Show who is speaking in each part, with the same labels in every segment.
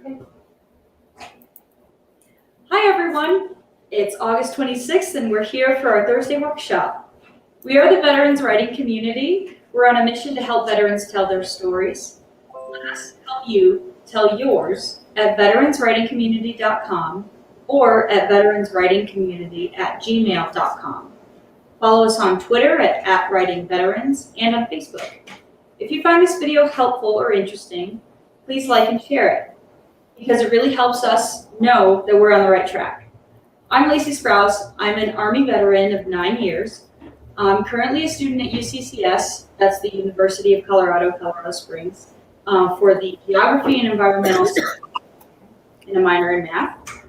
Speaker 1: Okay. Hi everyone, it's August 26th and we're here for our Thursday workshop. We are the Veterans Writing Community. We're on a mission to help veterans tell their stories. Let us help you tell yours at veteranswritingcommunity.com or at veteranswritingcommunity@gmail.com. Follow us on Twitter at @writingveterans and on Facebook. If you find this video helpful or interesting, please like and share it, because it really helps us know that we're on the right track. I'm Lacey Sprouse. I'm an Army veteran of 9 years. I'm currently a student at UCCS, that's the University of Colorado, Colorado Springs, for the Geography and Environmental Science and a minor in math.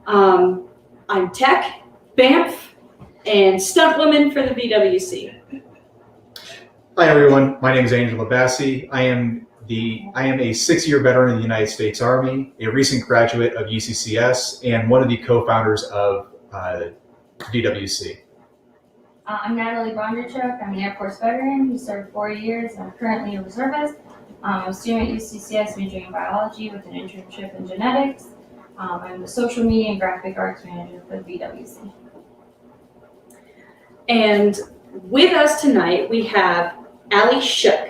Speaker 1: I'm tech, Banff, and stunt woman for the VWC.
Speaker 2: Hi everyone, my name is Angela Bassi. I am a 6-year veteran of the United States Army, a recent graduate of UCCS, and one of the co-founders of VWC.
Speaker 3: I'm Natalie Bondarchuk. I'm an Air Force veteran who served 4 years. I'm currently a reservist. I'm a student at UCCS majoring in biology with an internship in genetics. I'm the social media and graphic arts manager for the VWC.
Speaker 1: And with us tonight, we have Allie Shook.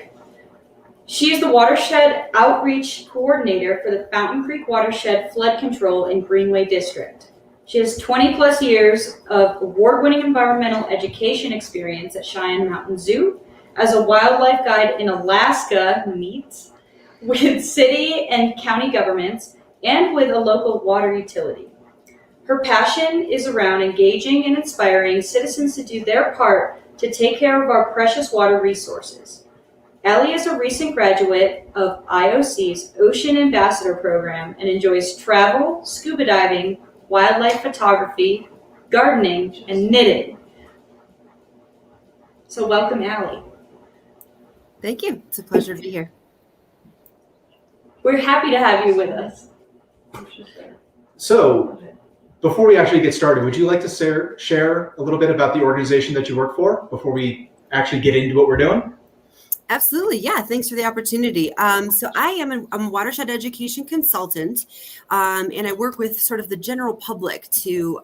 Speaker 1: She is the Watershed Outreach Coordinator for the Fountain Creek Watershed Flood Control in Greenway District. She has 20 plus years of award-winning environmental education experience at Cheyenne Mountain Zoo, as a wildlife guide in Alaska, meets with city and county governments, and with a local water utility. Her passion is around engaging and inspiring citizens to do their part to take care of our precious water resources. Allie is a recent graduate of IOC's Ocean Ambassador Program and enjoys travel, scuba diving, wildlife photography, gardening, and knitting. So welcome, Allie.
Speaker 4: Thank you. It's a pleasure to be here.
Speaker 1: We're happy to have you with us.
Speaker 2: So, before we actually get started, would you like to share a little bit about the organization that you work for before we actually get into what we're doing?
Speaker 4: Absolutely. Yeah. Thanks for the opportunity. So I'm a watershed education consultant, and I work with sort of the general public to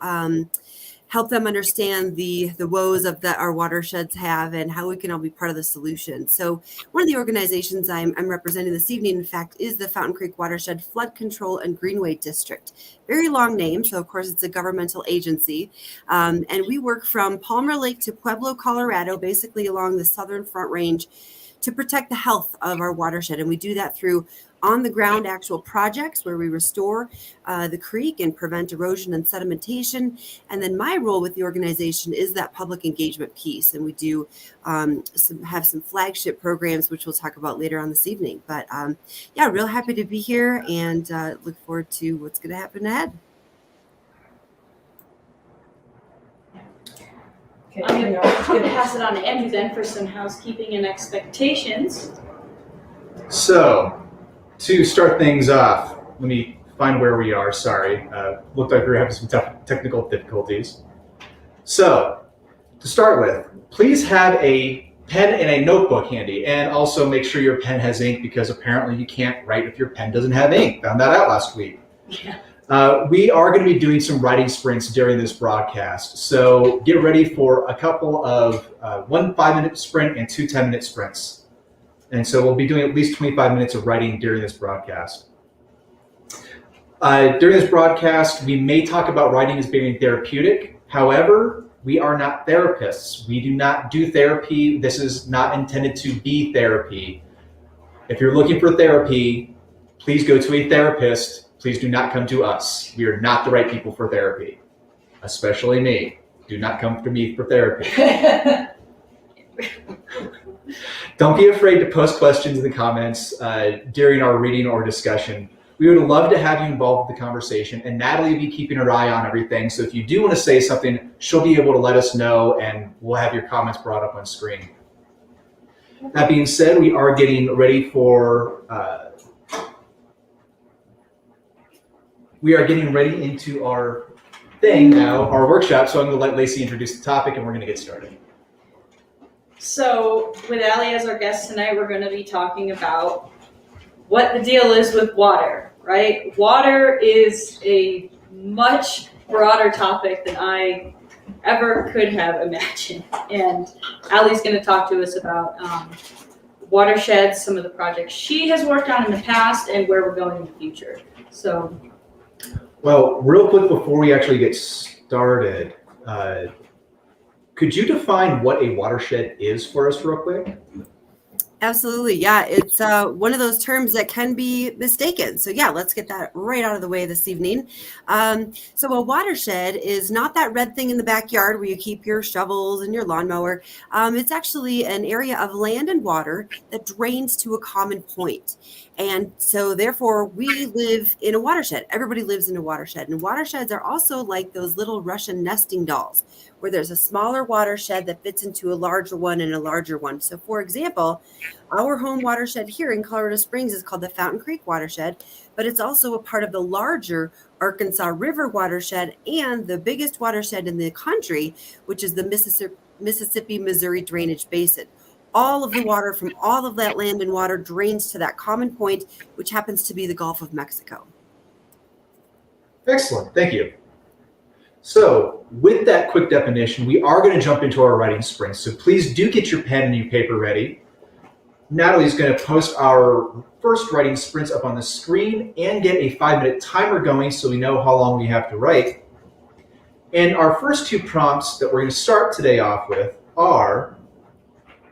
Speaker 4: help them understand the woes that our watersheds have and how we can all be part of the solution. So one of the organizations I'm representing this evening, in fact, is the Fountain Creek Watershed Flood Control and Greenway District. Very long name, so of course it's a governmental agency. And we work from Palmer Lake to Pueblo, Colorado, basically along the southern Front Range, to protect the health of our watershed. And we do that through on-the-ground actual projects where we restore the creek and prevent erosion and sedimentation. And then my role with the organization is that public engagement piece. And we do have some flagship programs, which we'll talk about later on this evening. But yeah, real happy to be here and look forward to what's going to happen ahead.
Speaker 1: I'm going to pass it on to Andrew then for some housekeeping and expectations.
Speaker 2: So, to start things off, let me find where we are. Sorry, looked like we were having some technical difficulties. So, to start with, please have a pen and a notebook handy, and also make sure your pen has ink, because apparently you can't write if your pen doesn't have ink. Found that out last week.
Speaker 1: Yeah.
Speaker 2: We are going to be doing some writing sprints during this broadcast, so get ready for a couple of 1 5-minute sprint and 2 10-minute sprints. And so we'll be doing at least 25 minutes of writing during this broadcast. During this broadcast, we may talk about writing as being therapeutic. However, we are not therapists. We do not do therapy. This is not intended to be therapy. If you're looking for therapy, please go to a therapist. Please do not come to us. We are not the right people for therapy, especially me. Do not come to me for therapy. Don't be afraid to post questions in the comments during our reading or discussion. We would love to have you involved with the conversation, and Natalie will be keeping her eye on everything. So if you do want to say something, she'll be able to let us know, and we'll have your comments brought up on screen. That being said, we are getting ready for into our thing now, our workshop. So I'm going to let Lacey introduce the topic, and we're going to get started.
Speaker 1: So with Allie as our guest tonight, we're going to be talking about what the deal is with water. right? Water is a much broader topic than I ever could have imagined. And Allie's going to talk to us about watersheds, some of the projects she has worked on in the past, and where we're going in the future. So,
Speaker 2: Well, real quick before we actually get started, could you define what a watershed is for us real quick?
Speaker 4: Absolutely. Yeah. It's one of those terms that can be mistaken. So, yeah, let's get that right out of the way this evening. So, a watershed is not that red thing in the backyard where you keep your shovels and your lawnmower. It's actually an area of land and water that drains to a common point. And so, therefore, we live in a watershed. Everybody lives in a watershed. And watersheds are also like those little Russian nesting dolls, where there's a smaller watershed that fits into a larger one and a larger one. So, for example, our home watershed here in Colorado Springs is called the Fountain Creek Watershed, but it's also a part of the larger Arkansas River Watershed and the biggest watershed in the country, which is the Mississippi-Missouri Drainage Basin. All of the water from all of that land and water drains to that common point, which happens to be the Gulf of Mexico.
Speaker 2: Excellent, thank you. So with that quick definition, we are going to jump into our writing sprint. So please do get your pen and your paper ready. Natalie's going to post our first writing sprints up on the screen and get a 5-minute timer going so we know how long we have to write. And our first two prompts that we're going to start today off with are,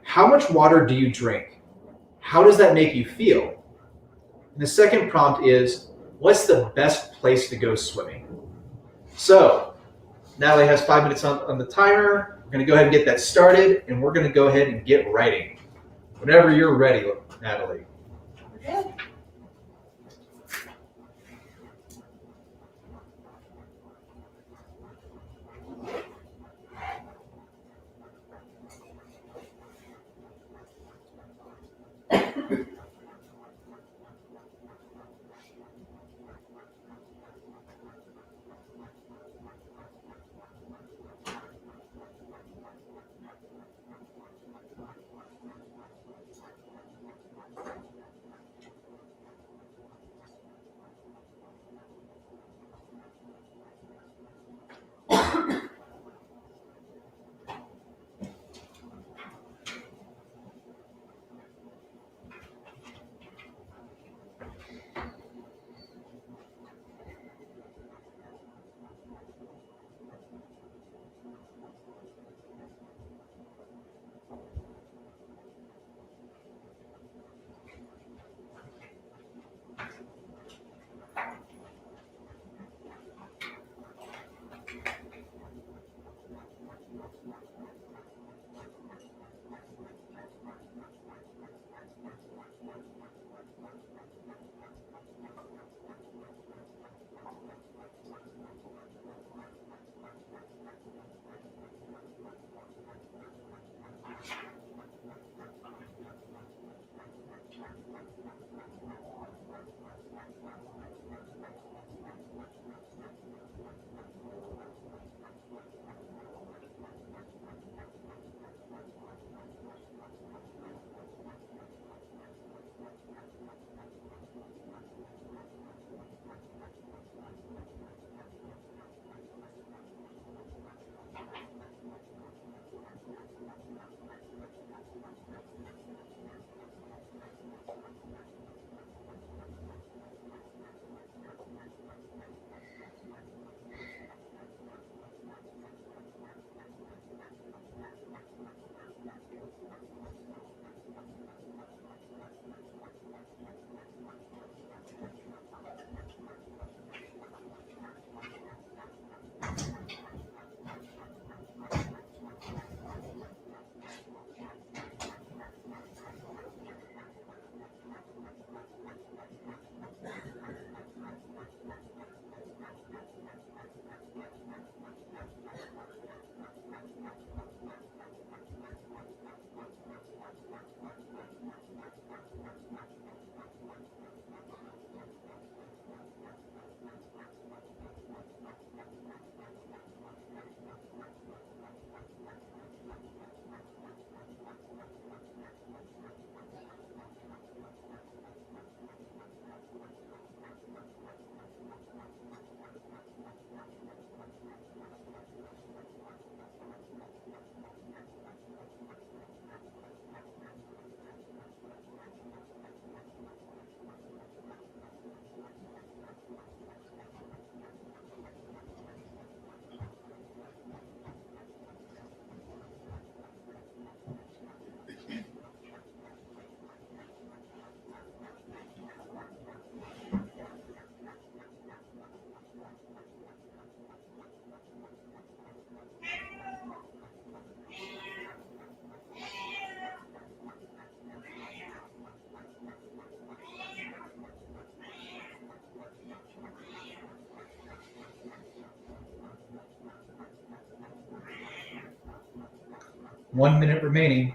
Speaker 2: how much water do you drink? How does that make you feel? And the second prompt is, what's the best place to go swimming? So Natalie has 5 minutes on the timer. We're going to go ahead and get that started, and we're going to go ahead and get writing. Whenever you're ready, Natalie.
Speaker 3: Okay.
Speaker 2: 1 minute remaining.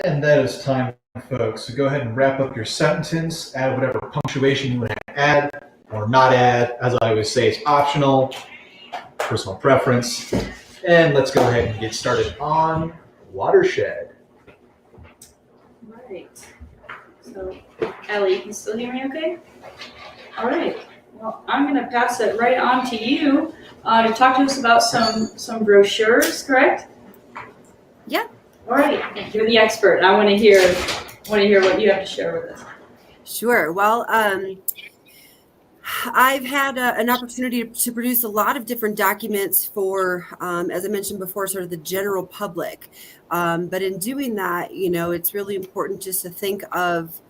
Speaker 2: And that is time, folks. So go ahead and wrap up your sentence, add whatever punctuation you want to add or not add. As I always say, it's optional, personal preference. And let's go ahead and get started on watershed.
Speaker 1: Right. So, Ellie, you can still hear me okay? All right. Well, I'm going to pass it right on to you to talk to us about some brochures, correct?
Speaker 4: Yeah.
Speaker 1: All right. You're the expert. I want to hear what you have to share with us.
Speaker 4: Sure. Well, I've had an opportunity to produce a lot of different documents for, as I mentioned before, sort of the general public. But in doing that, it's really important just to think of,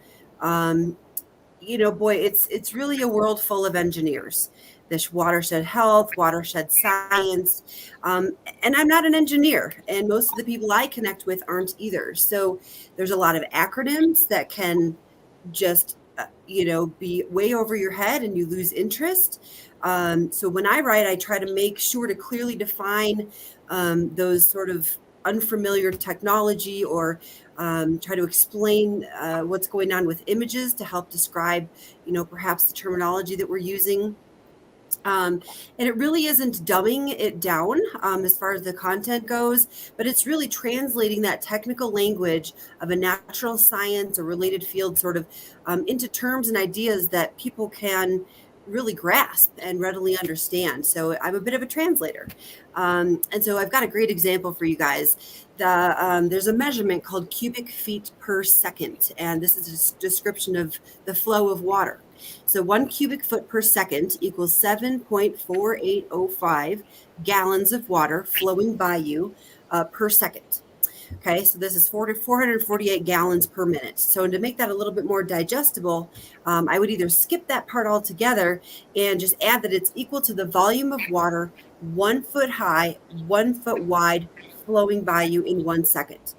Speaker 4: it's really a world full of engineers. There's watershed health, watershed science, and I'm not an engineer, and most of the people I connect with aren't either. So there's a lot of acronyms that can just be way over your head and you lose interest. So when I write, I try to make sure to clearly define those sort of unfamiliar technology, or try to explain what's going on with images to help describe, perhaps the terminology that we're using. And it really isn't dumbing it down as far as the content goes, but it's really translating that technical language of a natural science or related field sort of into terms and ideas that people can really grasp and readily understand. So I'm a bit of a translator. And so I've got a great example for you guys. There's a measurement called cubic feet per second, and this is a description of the flow of water. So 1 cubic foot per second equals 7.4805 gallons of water flowing by you per second. Okay, so this is 448 gallons per minute. So to make that a little bit more digestible, I would either skip that part altogether and just add that it's equal to the volume of water 1 foot high, 1 foot wide, flowing by you in 1 second.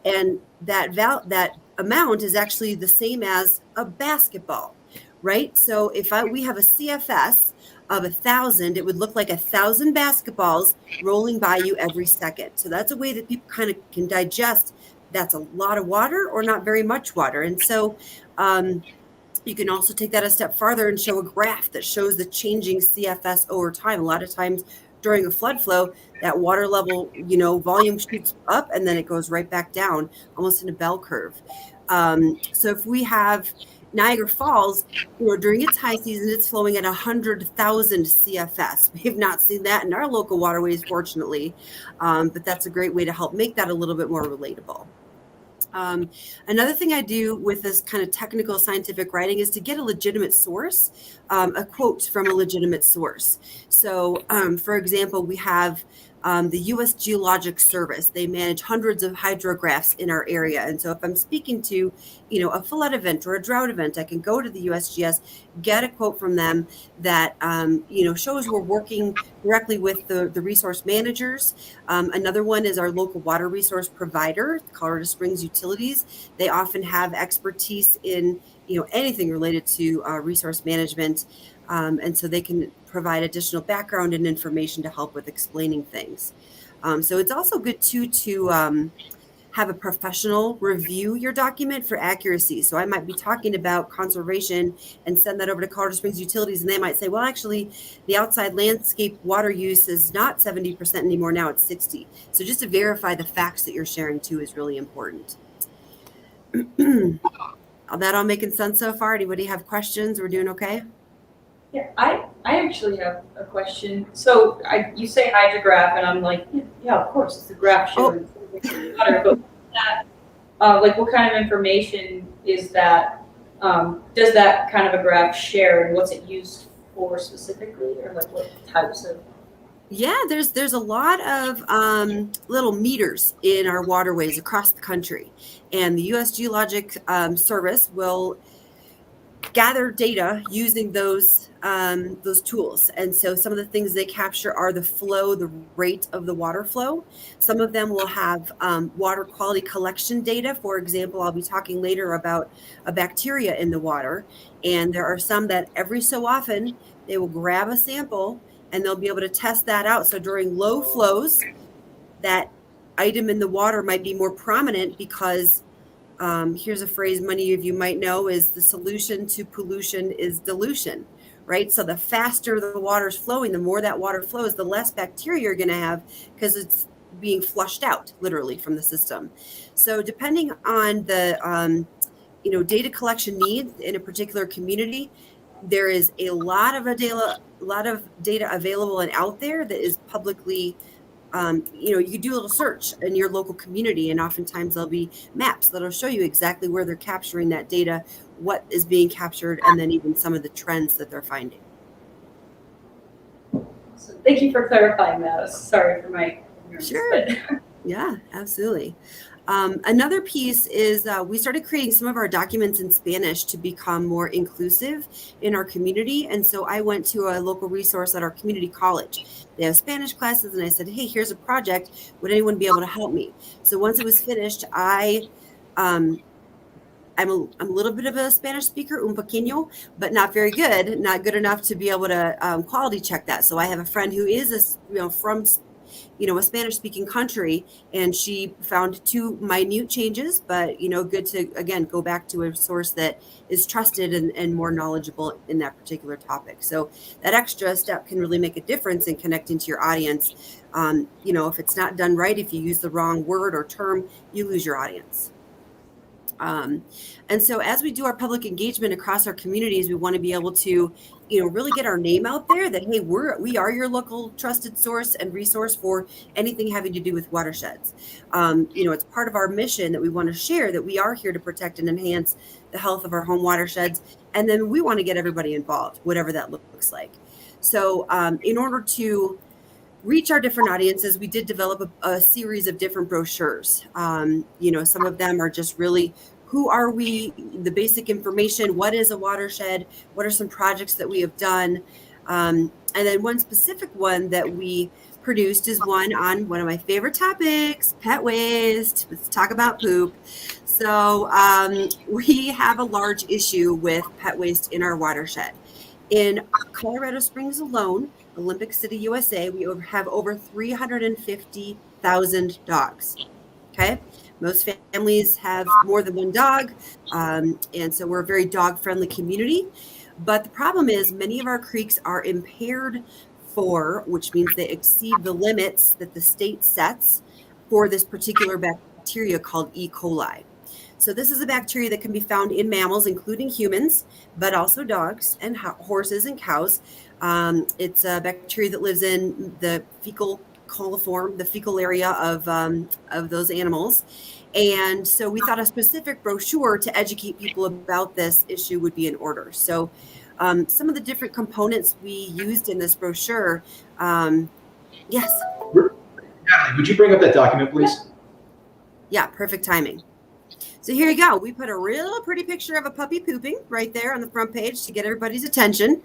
Speaker 4: And that amount is actually the same as a basketball, right? So if we have a CFS of 1,000, it would look like 1,000 basketballs rolling by you every second. So that's a way that people kind of can digest that's a lot of water or not very much water. And so you can also take that a step farther and show a graph that shows the changing CFS over time. A lot of times during a flood flow, that water level, volume shoots up and then it goes right back down, almost in a bell curve. So if we have Niagara Falls, during its high season, it's flowing at 100,000 CFS. We have not seen that in our local waterways, fortunately, but that's a great way to help make that a little bit more relatable. Another thing I do with this kind of technical scientific writing is to get a legitimate source, a quote from a legitimate source. So, for example, we have the U.S. Geologic Service. They manage hundreds of hydrographs in our area. And so if I'm speaking to, a flood event or a drought event, I can go to the USGS, get a quote from them that, shows we're working directly with the resource managers. Another one is our local water resource provider, Colorado Springs Utilities. They often have expertise in, anything related to resource management. And so they can provide additional background and information to help with explaining things. So it's also good too to have a professional review your document for accuracy. So I might be talking about conservation and send that over to Colorado Springs Utilities, and they might say, well, actually, the outside landscape water use is not 70% anymore. Now it's 60. So just to verify the facts that you're sharing too is really important. That all making sense so far? Anybody have questions? We're doing okay?
Speaker 1: Yeah, I actually have a question. So you say hydrograph, and I'm like, yeah, of course, it's the graph showing water. But that, like, what kind of information is that? Does that kind of a graph share, and what's it used for specifically, or like what types of?
Speaker 4: Yeah, there's a lot of little meters in our waterways across the country, and the U.S. Geologic Service will gather data using those tools. And so some of the things they capture are the flow, the rate of the water flow. Some of them will have water quality collection data. For example, I'll be talking later about a bacteria in the water, and there are some that every so often they will grab a sample and they'll be able to test that out. So during low flows, that item in the water might be more prominent because here's a phrase many of you might know is the solution to pollution is dilution, right? So the faster the water's flowing, the more that water flows, the less bacteria you're going to have because it's being flushed out literally from the system. So depending on the data collection needs in a particular community, there is a lot of data available and out there that is publicly, you can do a little search in your local community, and oftentimes there'll be maps that'll show you exactly where they're capturing that data, what is being captured, and then even some of the trends that they're finding.
Speaker 1: So thank you for clarifying that. Sorry for my ignorance.
Speaker 4: Sure. Yeah, absolutely. Another piece is we started creating some of our documents in Spanish to become more inclusive in our community. And so I went to a local resource at our community college. They have Spanish classes, and I said, hey, here's a project. Would anyone be able to help me? So once it was finished, I'm a little bit of a Spanish speaker, un pequeño, but not very good, not good enough to be able to quality check that. So I have a friend who is from a Spanish-speaking country, and she found 2 minute changes, but good to again go back to a source that is trusted and more knowledgeable in that particular topic. So that extra step can really make a difference in connecting to your audience. If it's not done right, if you use the wrong word or term, you lose your audience. And so as we do our public engagement across our communities, we want to be able to, really get our name out there that, hey, we are your local trusted source and resource for anything having to do with watersheds. It's part of our mission that we want to share that we are here to protect and enhance the health of our home watersheds. And then we want to get everybody involved, whatever that looks like. So in order to reach our different audiences, we did develop a series of different brochures. Some of them are just really, who are we, the basic information, what is a watershed, what are some projects that we have done. And then one specific one that we produced is one on one of my favorite topics, pet waste. Let's talk about poop. So we have a large issue with pet waste in our watershed. In Colorado Springs alone, Olympic City, USA, we have over 350,000 dogs. Okay. Most families have more than one dog. And so we're a very dog-friendly community. But the problem is many of our creeks are impaired which means they exceed the limits that the state sets for this particular bacteria called E. coli. So this is a bacteria that can be found in mammals, including humans, but also dogs and horses and cows. It's a bacteria that lives in the fecal coliform, the fecal area of those animals. And so we thought a specific brochure to educate people about this issue would be in order. So some of the different components we used in this brochure. Yes.
Speaker 2: Natalie, would you bring up that document, please?
Speaker 4: Yeah, perfect timing. So here you go. We put a real pretty picture of a puppy pooping right there on the front page to get everybody's attention.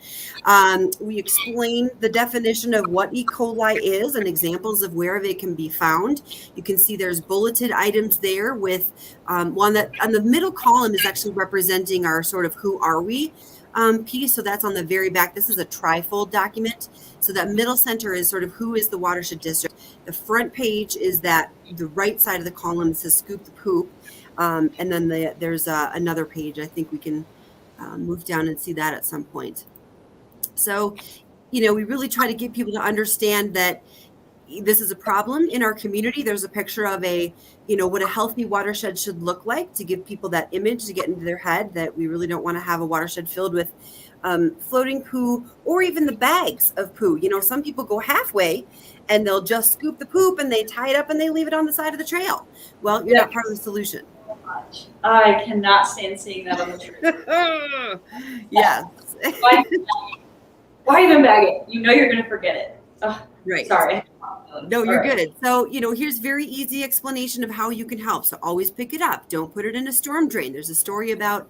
Speaker 4: We explain the definition of what E. coli is and examples of where it can be found. You can see there's bulleted items there with one that on the middle column is actually representing our sort of who are we piece. So that's on the very back. This is a trifold document. So that middle center is sort of who is the watershed district. The front page is that the right side of the column says scoop the poop. And then there's another page. I think we can move down and see that at some point. So, we really try to get people to understand that this is a problem in our community. There's a picture of what a healthy watershed should look like, to give people that image to get into their head that we really don't want to have a watershed filled with floating poo, or even the bags of poo. Some people go halfway and they'll just scoop the poop and they tie it up and they leave it on the side of the trail. Well, you're not part of the solution.
Speaker 1: I cannot stand seeing that on the trail.
Speaker 4: Yes.
Speaker 1: Why even bag it? You're going to forget it. Oh,
Speaker 4: right.
Speaker 1: Sorry.
Speaker 4: No, you're good. So, here's very easy explanation of how you can help. So always pick it up. Don't put it in a storm drain. There's a story about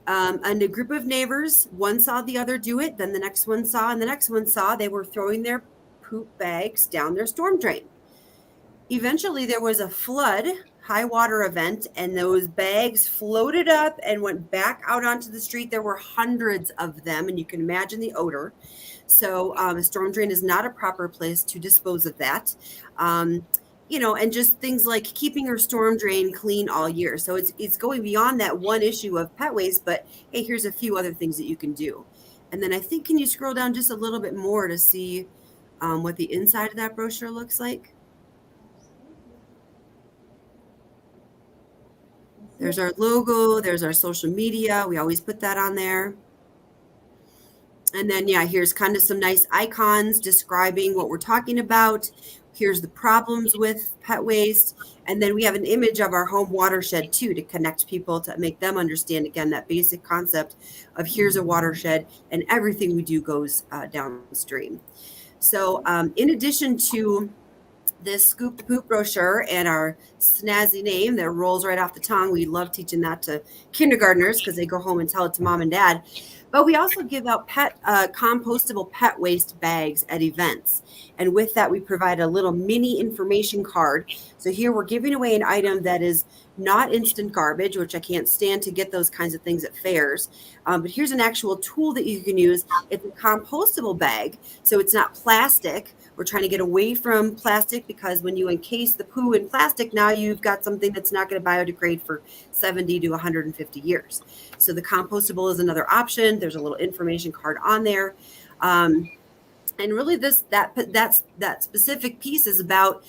Speaker 4: a group of neighbors. One saw the other do it. Then the next one saw, and the next one saw. They were throwing their poop bags down their storm drain. Eventually, there was a flood, high water event, and those bags floated up and went back out onto the street. There were hundreds of them, and you can imagine the odor. So a storm drain is not a proper place to dispose of that. And just things like keeping your storm drain clean all year. So it's going beyond that one issue of pet waste, but hey, here's a few other things that you can do. And then I think, can you scroll down just a little bit more to see what the inside of that brochure looks like? There's our logo, there's our social media. We always put that on there. And then, here's kind of some nice icons describing what we're talking about. Here's the problems with pet waste. And then we have an image of our home watershed too, to connect people, to make them understand, again, that basic concept of here's a watershed and everything we do goes downstream. So in addition to this Scoop the Poop brochure and our snazzy name that rolls right off the tongue, we love teaching that to kindergartners because they go home and tell it to mom and dad. But we also give out compostable pet waste bags at events. And with that, we provide a little mini information card. So here we're giving away an item that is not instant garbage, which I can't stand to get those kinds of things at fairs. But here's an actual tool that you can use. It's a compostable bag, so it's not plastic. We're trying to get away from plastic because when you encase the poo in plastic, now you've got something that's not going to biodegrade for 70 to 150 years. So the compostable is another option. There's a little information card on there. And really that specific piece is about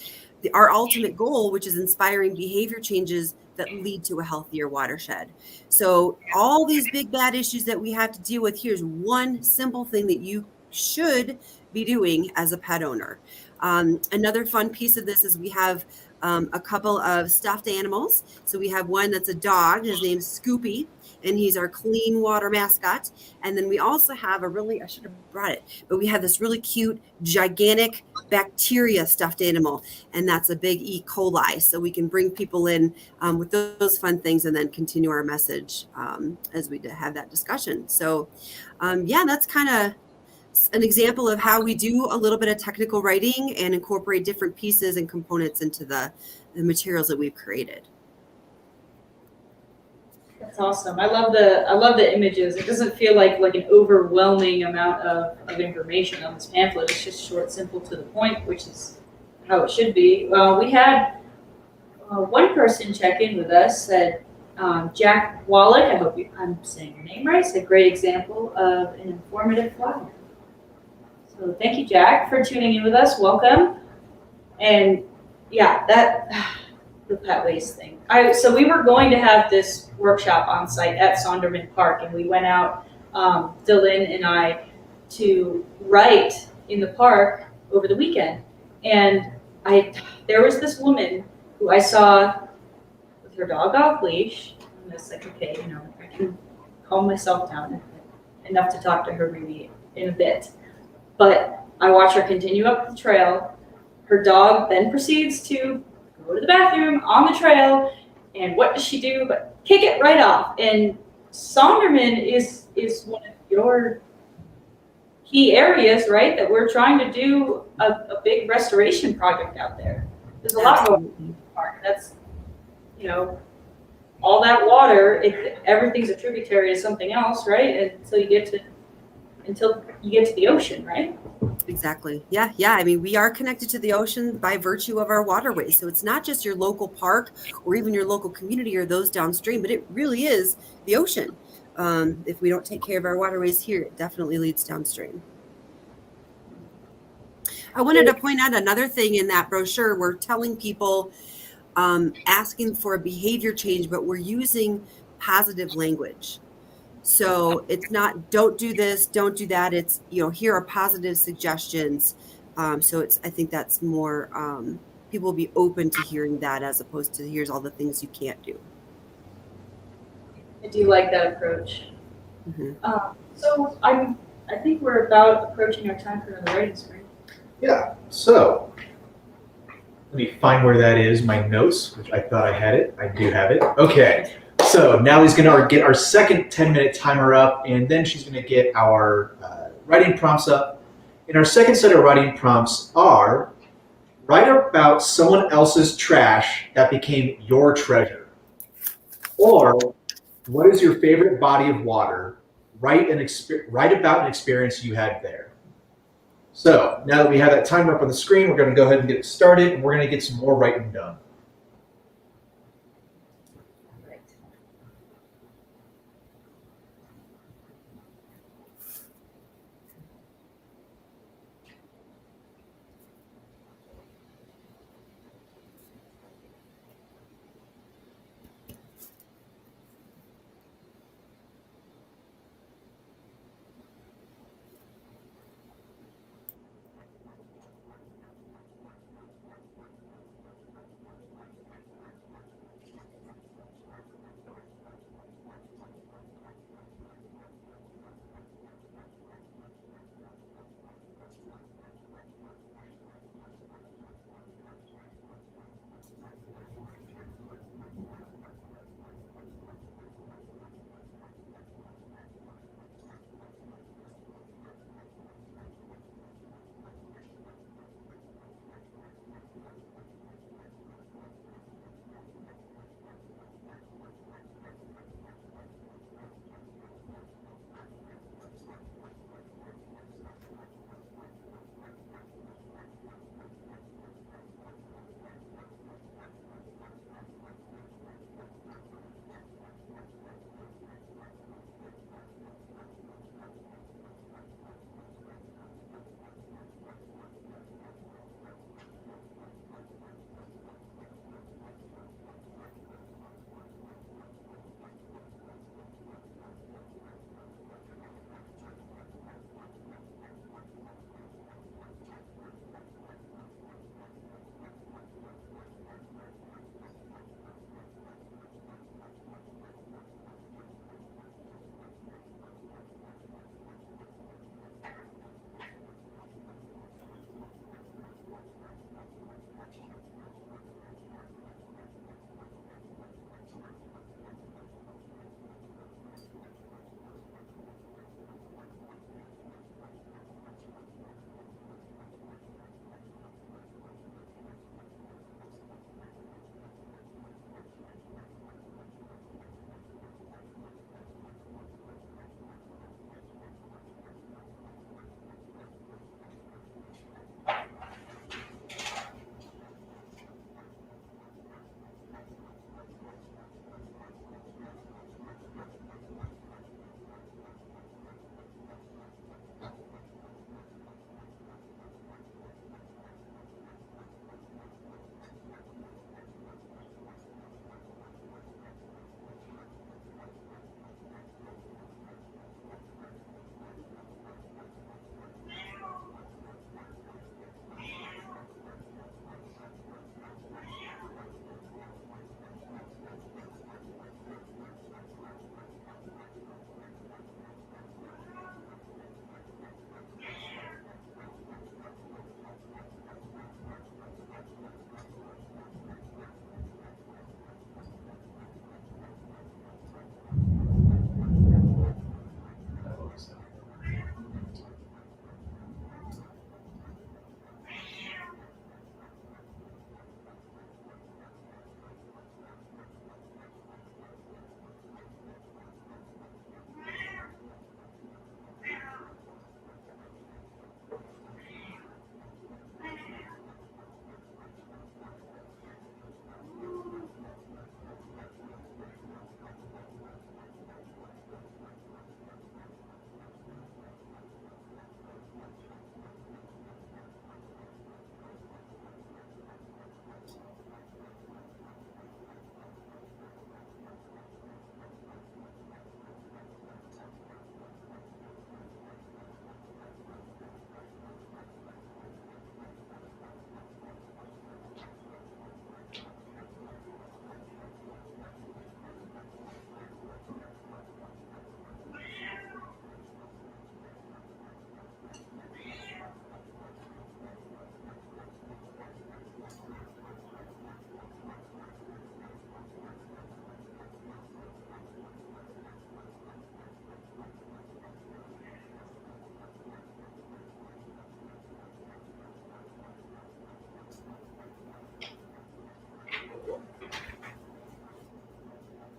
Speaker 4: our ultimate goal, which is inspiring behavior changes that lead to a healthier watershed. So all these big bad issues that we have to deal with, here's one simple thing that you should be doing as a pet owner. Another fun piece of this is we have a couple of stuffed animals. So we have one that's a dog. His name's Scoopy, and he's our clean water mascot. And then we also have I should have brought it, but we have this really cute, gigantic bacteria stuffed animal, and that's a big E. coli. So we can bring people in with those fun things and then continue our message as we have that discussion. So that's kind of an example of how we do a little bit of technical writing and incorporate different pieces and components into the materials that we've created.
Speaker 1: That's awesome. I love the images. It doesn't feel like an overwhelming amount of information on this pamphlet. It's just short, simple, to the point, which is how it should be. We had one person check in with us, said Jack Wallach, I hope I'm saying your name right, said great example of an informative flyer. So thank you, Jack, for tuning in with us. Welcome. And the pet waste thing. So we were going to have this workshop on site at Sonderman Park, and we went out, Dylan and I, to write in the park over the weekend. And there was this woman who I saw with her dog off leash. And I was like, okay, I can calm myself down enough to talk to her maybe in a bit. But I watch her continue up the trail. Her dog then proceeds to go to the bathroom on the trail, and what does she do but kick it right off? And Sonderman is one of your key areas, right, that we're trying to do a big restoration project out there. There's a lot going on in the park. That's, all that water, everything's a tributary to something else, right? Until you get to the ocean, right?
Speaker 4: Exactly. Yeah. Yeah. I mean, we are connected to the ocean by virtue of our waterways. So it's not just your local park or even your local community or those downstream, but it really is the ocean. If we don't take care of our waterways here, it definitely leads downstream. I wanted to point out another thing in that brochure. We're telling people, asking for a behavior change, but we're using positive language. So it's not, don't do this, don't do that. It's, here are positive suggestions. So I think that's more, people will be open to hearing that as opposed to here's all the things you can't do.
Speaker 1: I do like that approach.
Speaker 4: Mhm.
Speaker 1: So I think we're about approaching our time for another writing spree.
Speaker 2: Yeah, so let me find where that is, my notes, which I thought I had it. I do have it. Okay, so now he's going to get our second 10-minute timer up, and then she's going to get our writing prompts up. And our second set of writing prompts are, write about someone else's trash that became your treasure. Or, what is your favorite body of water? Write about an experience you had there. So now that we have that timer up on the screen, we're going to go ahead and get it started, and we're going to get some more writing done.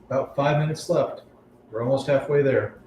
Speaker 2: About 5 minutes left. We're almost halfway there.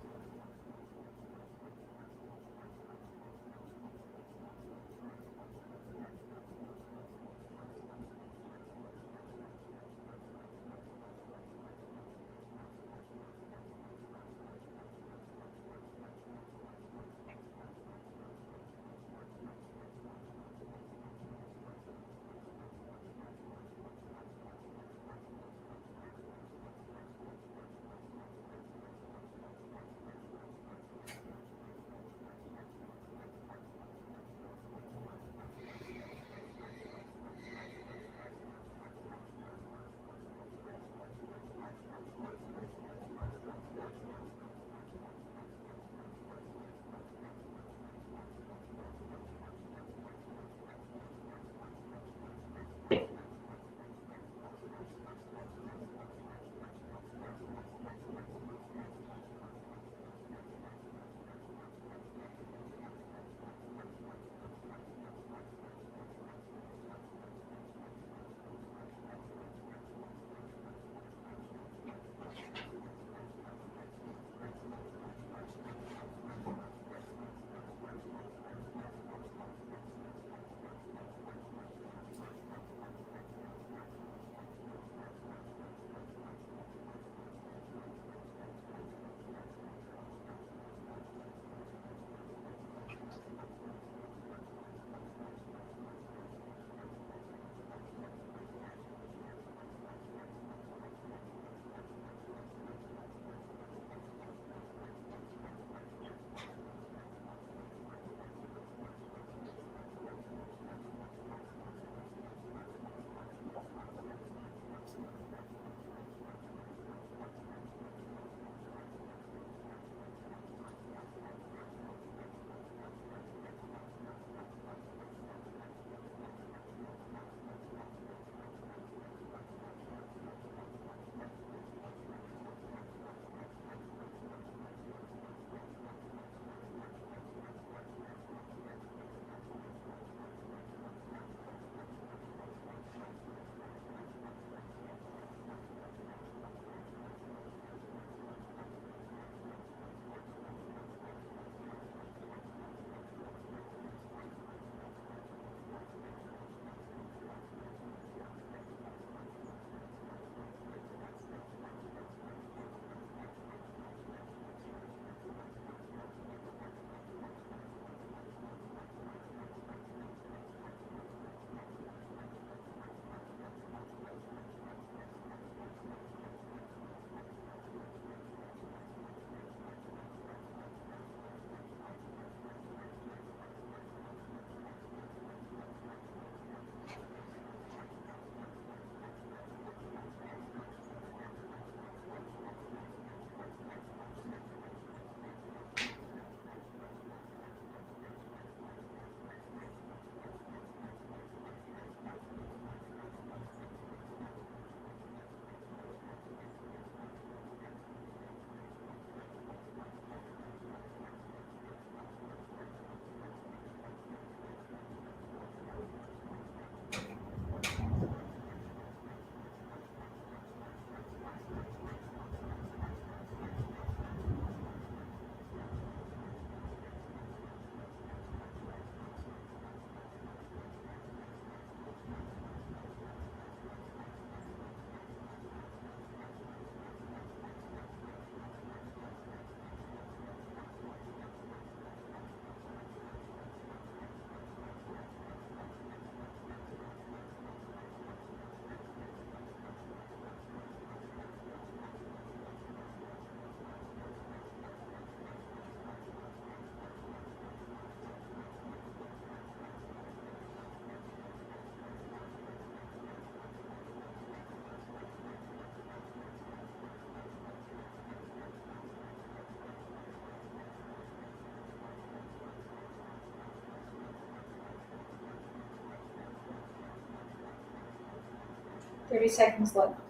Speaker 1: Thirty seconds left.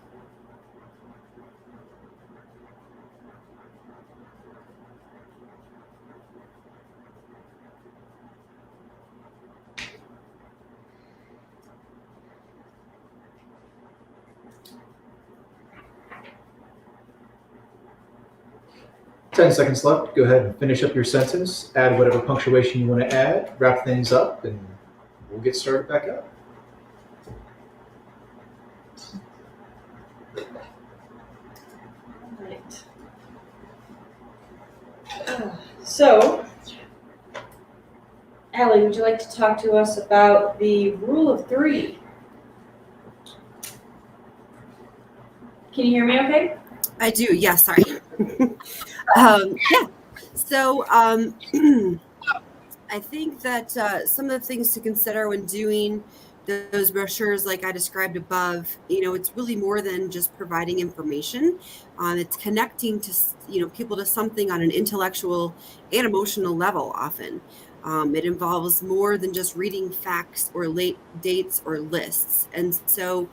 Speaker 2: 10 seconds left. Go ahead and finish up your sentence. Add whatever punctuation you want to add. Wrap things up, and we'll get started back up.
Speaker 1: Right. So, Allie, would you like to talk to us about the rule of three? Can you hear me okay?
Speaker 4: I do. Yeah, sorry. Yeah. So I think that some of the things to consider when doing those brochures, like I described above, it's really more than just providing information. It's connecting to, people to something on an intellectual and emotional level often. It involves more than just reading facts or late dates or lists. And so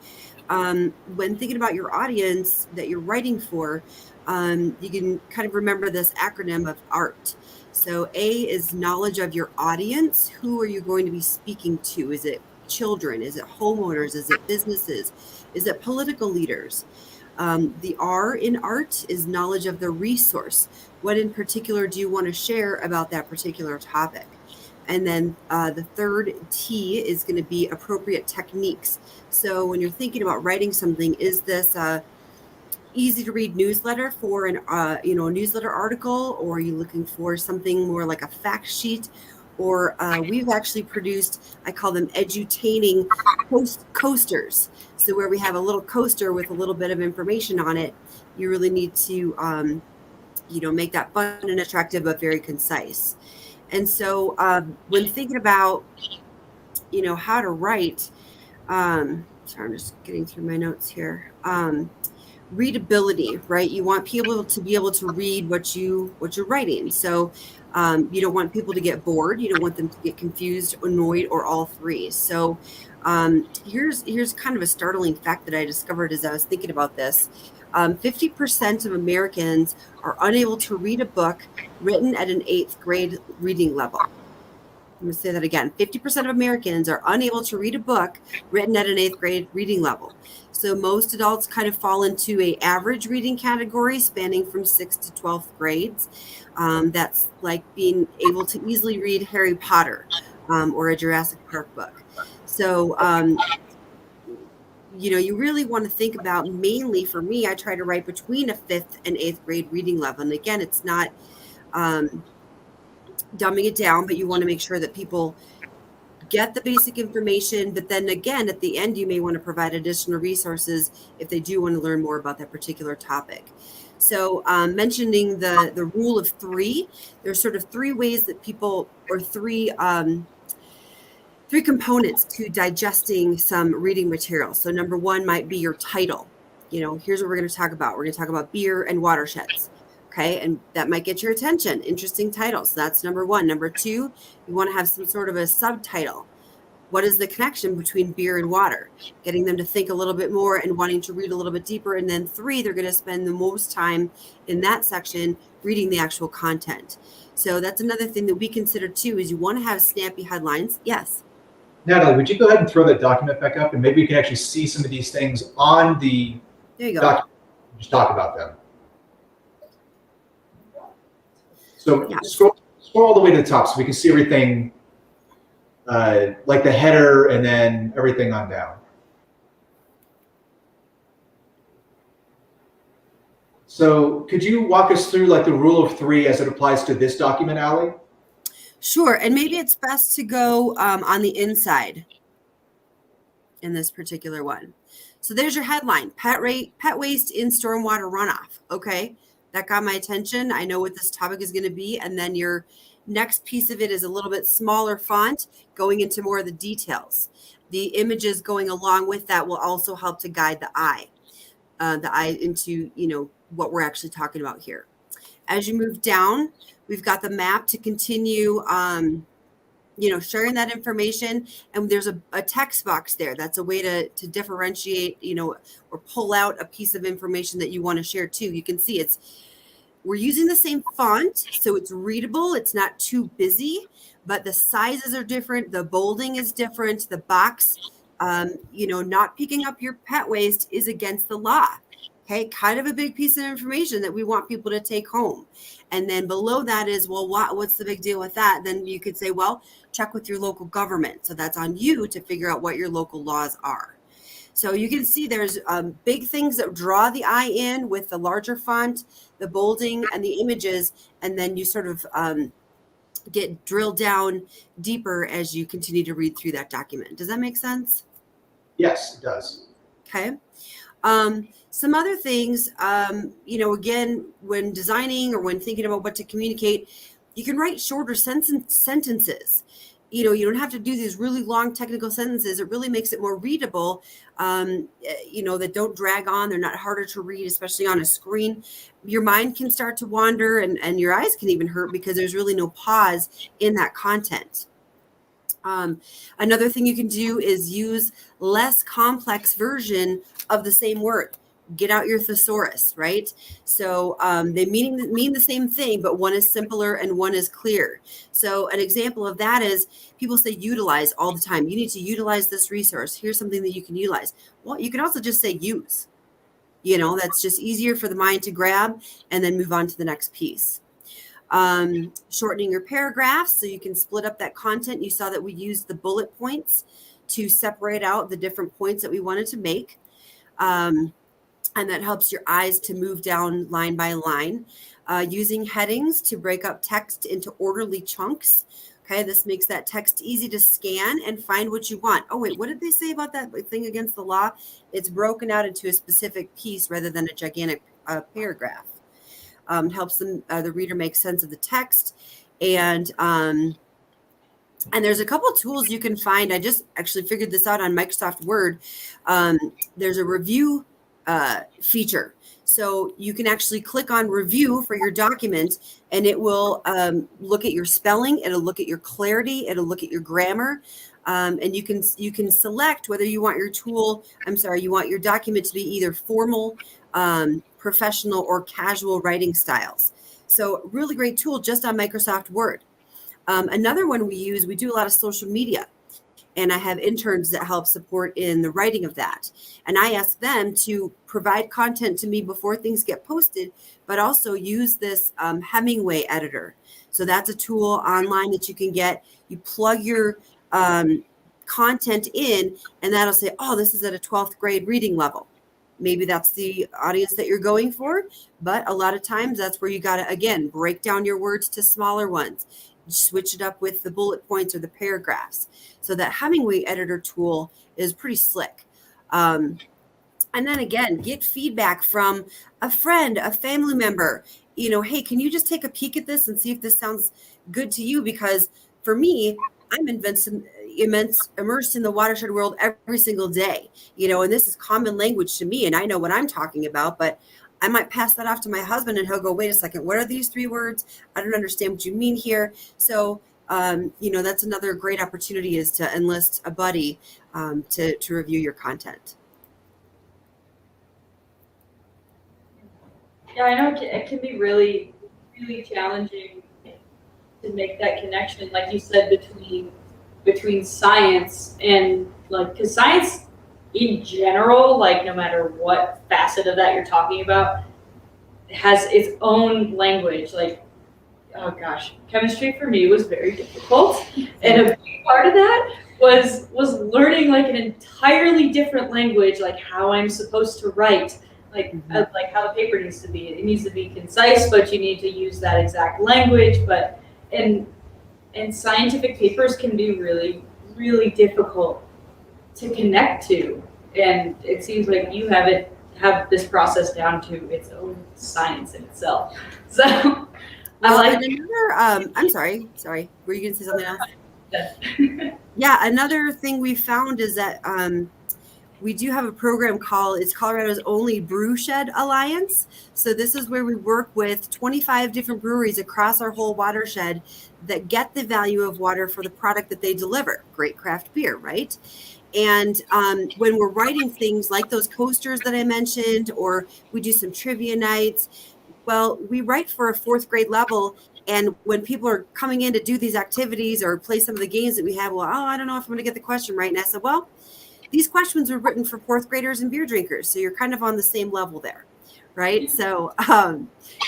Speaker 4: when thinking about your audience that you're writing for, you can kind of remember this acronym of ART. So A is knowledge of your audience. Who are you going to be speaking to? Is it children? Is it homeowners? Is it businesses? Is it political leaders? The R in ART is knowledge of the resource. What in particular do you want to share about that particular topic? And then the third T is going to be appropriate techniques. So when you're thinking about writing something, is this easy to read newsletter for a newsletter article, or are you looking for something more like a fact sheet? Or we've actually produced, I call them edutaining coasters. So where we have a little coaster with a little bit of information on it, you really need to make that fun and attractive but very concise. And so when thinking about how to write, sorry, I'm just getting through my notes here. Readability, right? You want people to be able to read what you're writing. So you don't want people to get bored. You don't want them to get confused, annoyed, or all three. So here's kind of a startling fact that I discovered as I was thinking about this. 50% of Americans are unable to read a book written at an 8th grade reading level. I'm going to say that again. 50% of Americans are unable to read a book written at an 8th grade reading level. So most adults kind of fall into a average reading category spanning from 6th to 12th grades. That's like being able to easily read Harry Potter or a Jurassic Park book. So, you really want to think about, mainly for me, I try to write between a 5th and 8th grade reading level. And again, it's not dumbing it down, but you want to make sure that people get the basic information. But then again, at the end, you may want to provide additional resources if they do want to learn more about that particular topic. So mentioning the rule of three, there's sort of three ways that people, or three components to digesting some reading material. So number one might be your title. Here's what we're going to talk about. We're going to talk about beer and watersheds. Okay, and that might get your attention. Interesting title. So that's number one. Number two, you want to have some sort of a subtitle. What is the connection between beer and water? Getting them to think a little bit more and wanting to read a little bit deeper. And then three, they're going to spend the most time in that section reading the actual content. So that's another thing that we consider too, is you want to have snappy headlines. Yes.
Speaker 2: Natalie, would you go ahead and throw that document back up, and maybe you can actually see some of these things on the
Speaker 4: There you go.
Speaker 2: document. Just talk about them. So
Speaker 4: Yeah.
Speaker 2: scroll all the way to the top so we can see everything, like the header and then everything on down. So could you walk us through like the rule of three as it applies to this document, Allie?
Speaker 4: Sure. And maybe it's best to go on the inside in this particular one. So there's your headline, pet waste in stormwater runoff. Okay. That got my attention. I know what this topic is going to be. And then your next piece of it is a little bit smaller font, going into more of the details. The images going along with that will also help to guide the eye into, what we're actually talking about here. As you move down, we've got the map to continue, sharing that information. And there's a text box there. That's a way to differentiate, or pull out a piece of information that you want to share too. You can see we're using the same font, so it's readable. It's not too busy, but the sizes are different. The bolding is different. The box, not picking up your pet waste is against the law. Okay, kind of a big piece of information that we want people to take home. And then below that is, well, what's the big deal with that? Then you could say, well, check with your local government. So that's on you to figure out what your local laws are. So you can see there's big things that draw the eye in with the larger font, the bolding, and the images. And then you sort of get drilled down deeper as you continue to read through that document. Does that make sense?
Speaker 2: Yes, it does.
Speaker 4: Okay. Some other things, again, when designing or when thinking about what to communicate, you can write shorter sentences. You don't have to do these really long technical sentences. It really makes it more readable, that don't drag on. They're not harder to read, especially on a screen. Your mind can start to wander and your eyes can even hurt because there's really no pause in that content. Another thing you can do is use less complex version of the same word. Get out your thesaurus, right? So they mean the same thing, but one is simpler and one is clear. So an example of that is people say utilize all the time. You need to utilize this resource. Here's something that you can utilize. Well, you can also just say use. That's just easier for the mind to grab and then move on to the next piece. Shortening your paragraphs so you can split up that content. You saw that we used the bullet points to separate out the different points that we wanted to make. And that helps your eyes to move down line by line. Using headings to break up text into orderly chunks. Okay, this makes that text easy to scan and find what you want. Oh, wait, what did they say about that thing against the law? It's broken out into a specific piece rather than a gigantic paragraph. Helps the reader make sense of the text. And there's a couple tools you can find. I just actually figured this out on Microsoft Word. There's a review feature. So you can actually click on review for your document and it will look at your spelling. It'll look at your clarity. It'll look at your grammar. And you can select whether you want you want your document to be either formal, professional, or casual writing styles. So really great tool just on Microsoft Word. Another one we do a lot of social media. And I have interns that help support in the writing of that. And I ask them to provide content to me before things get posted, but also use this Hemingway editor. So that's a tool online that you can get. You plug your content in, and that'll say, oh, this is at a 12th grade reading level. Maybe that's the audience that you're going for, but a lot of times that's where you got to, again, break down your words to smaller ones. Switch it up with the bullet points or the paragraphs. So that Hemingway editor tool is pretty slick. And then again, get feedback from a friend, a family member. Hey, can you just take a peek at this and see if this sounds good to you? Because for me, I'm immersed in the watershed world every single day, and this is common language to me, and I know what I'm talking about, but I might pass that off to my husband and he'll go, wait a second, what are these 3 words? I don't understand what you mean here. So, that's another great opportunity is to enlist a buddy to review your content.
Speaker 1: Yeah, I know it can be really, really challenging to make that connection, like you said, between science and because science in general, no matter what facet of that you're talking about, has its own language. Oh gosh, chemistry for me was very difficult, and a big part of that was learning an entirely different language, how I'm supposed to write, how the paper needs to be. It needs to be concise, but you need to use that exact language. But and scientific papers can be really, really difficult to connect to, and it seems like you have this process down to its own science in itself. So
Speaker 4: I'm sorry, were you gonna say something else? Yeah, another thing we found is that we do have a program it's Colorado's only Brewshed Alliance. So this is where we work with 25 different breweries across our whole watershed that get the value of water for the product that they deliver. Great craft beer, right? And when we're writing things like those coasters that I mentioned, or we do some trivia nights, well, we write for a 4th grade level. And when people are coming in to do these activities or play some of the games that we have, I don't know if I'm going to get the question right. And I said, well, these questions were written for 4th graders and beer drinkers. So you're kind of on the same level there. right? So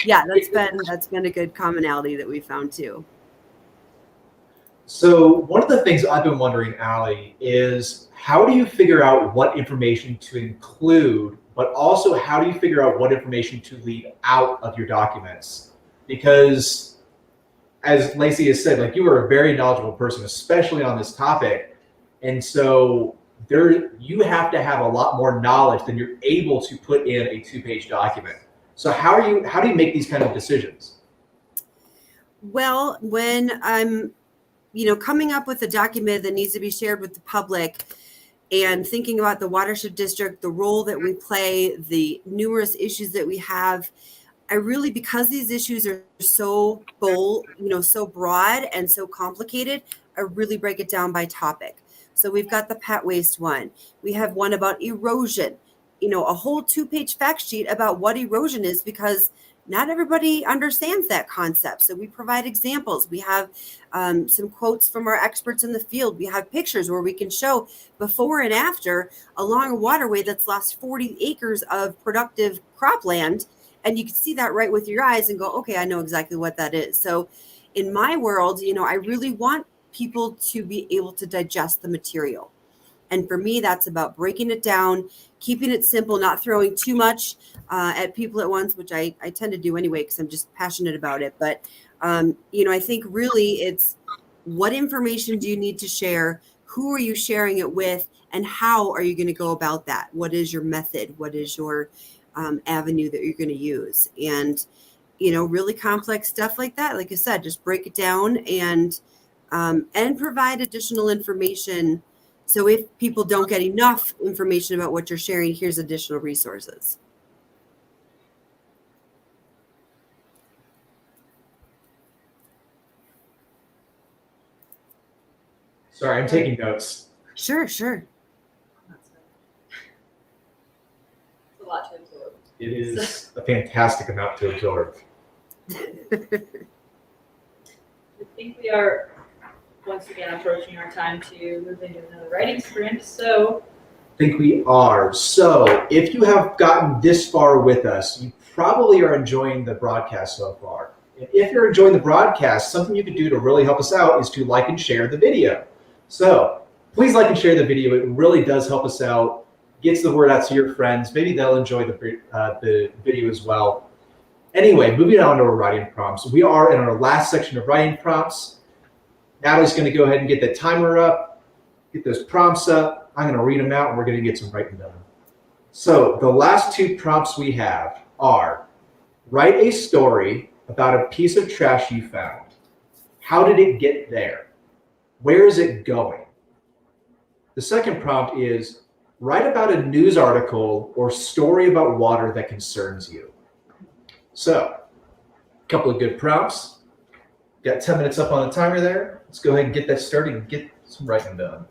Speaker 4: yeah, that's been a good commonality that we found too.
Speaker 2: So one of the things I've been wondering, Allie, is how do you figure out what information to include, but also how do you figure out what information to leave out of your documents? Because as Lacey has said, like, you are a very knowledgeable person, especially on this topic. And so you have to have a lot more knowledge than you're able to put in a 2-page document. So how do you make these kind of decisions?
Speaker 4: Well, when I'm coming up with a document that needs to be shared with the public and thinking about the watershed district, the role that we play, the numerous issues that we have, I really, because these issues are so bold, so broad and so complicated, I really break it down by topic. So we've got the pet waste one. We have one about erosion, a whole 2-page fact sheet about what erosion is, because not everybody understands that concept. So we provide examples. We have some quotes from our experts in the field. We have pictures where we can show before and after along a waterway that's lost 40 acres of productive cropland. And you can see that right with your eyes and go, okay, I know exactly what that is. So in my world, I really want people to be able to digest the material. And for me, that's about breaking it down, keeping it simple, not throwing too much at people at once, which I tend to do anyway, because I'm just passionate about it. But, I think really it's what information do you need to share? Who are you sharing it with? And how are you going to go about that? What is your method? What is your avenue that you're going to use? And, really complex stuff like that. Like I said, just break it down and provide additional information. So if people don't get enough information about what you're sharing, here's additional resources.
Speaker 2: Sorry, I'm taking notes.
Speaker 4: Sure.
Speaker 1: It's a lot to absorb.
Speaker 2: It is a fantastic amount to absorb.
Speaker 1: I think we are once again approaching our time to move into another writing sprint. So
Speaker 2: I think we are. So if you have gotten this far with us, you probably are enjoying the broadcast so far. And if you're enjoying the broadcast, something you can do to really help us out is to like and share the video. So please like and share the video. It really does help us out. Gets the word out to your friends. Maybe they'll enjoy the video as well. Anyway, moving on to our writing prompts. We are in our last section of writing prompts. Natalie's going to go ahead and get the timer up, get those prompts up. I'm going to read them out, and we're going to get some writing done. So the last 2 prompts we have are: write a story about a piece of trash you found. How did it get there? Where is it going? The second prompt is: write about a news article or story about water that concerns you. So, a couple of good prompts. Got 10 minutes up on the timer there. Let's go ahead and get that started and get some writing done.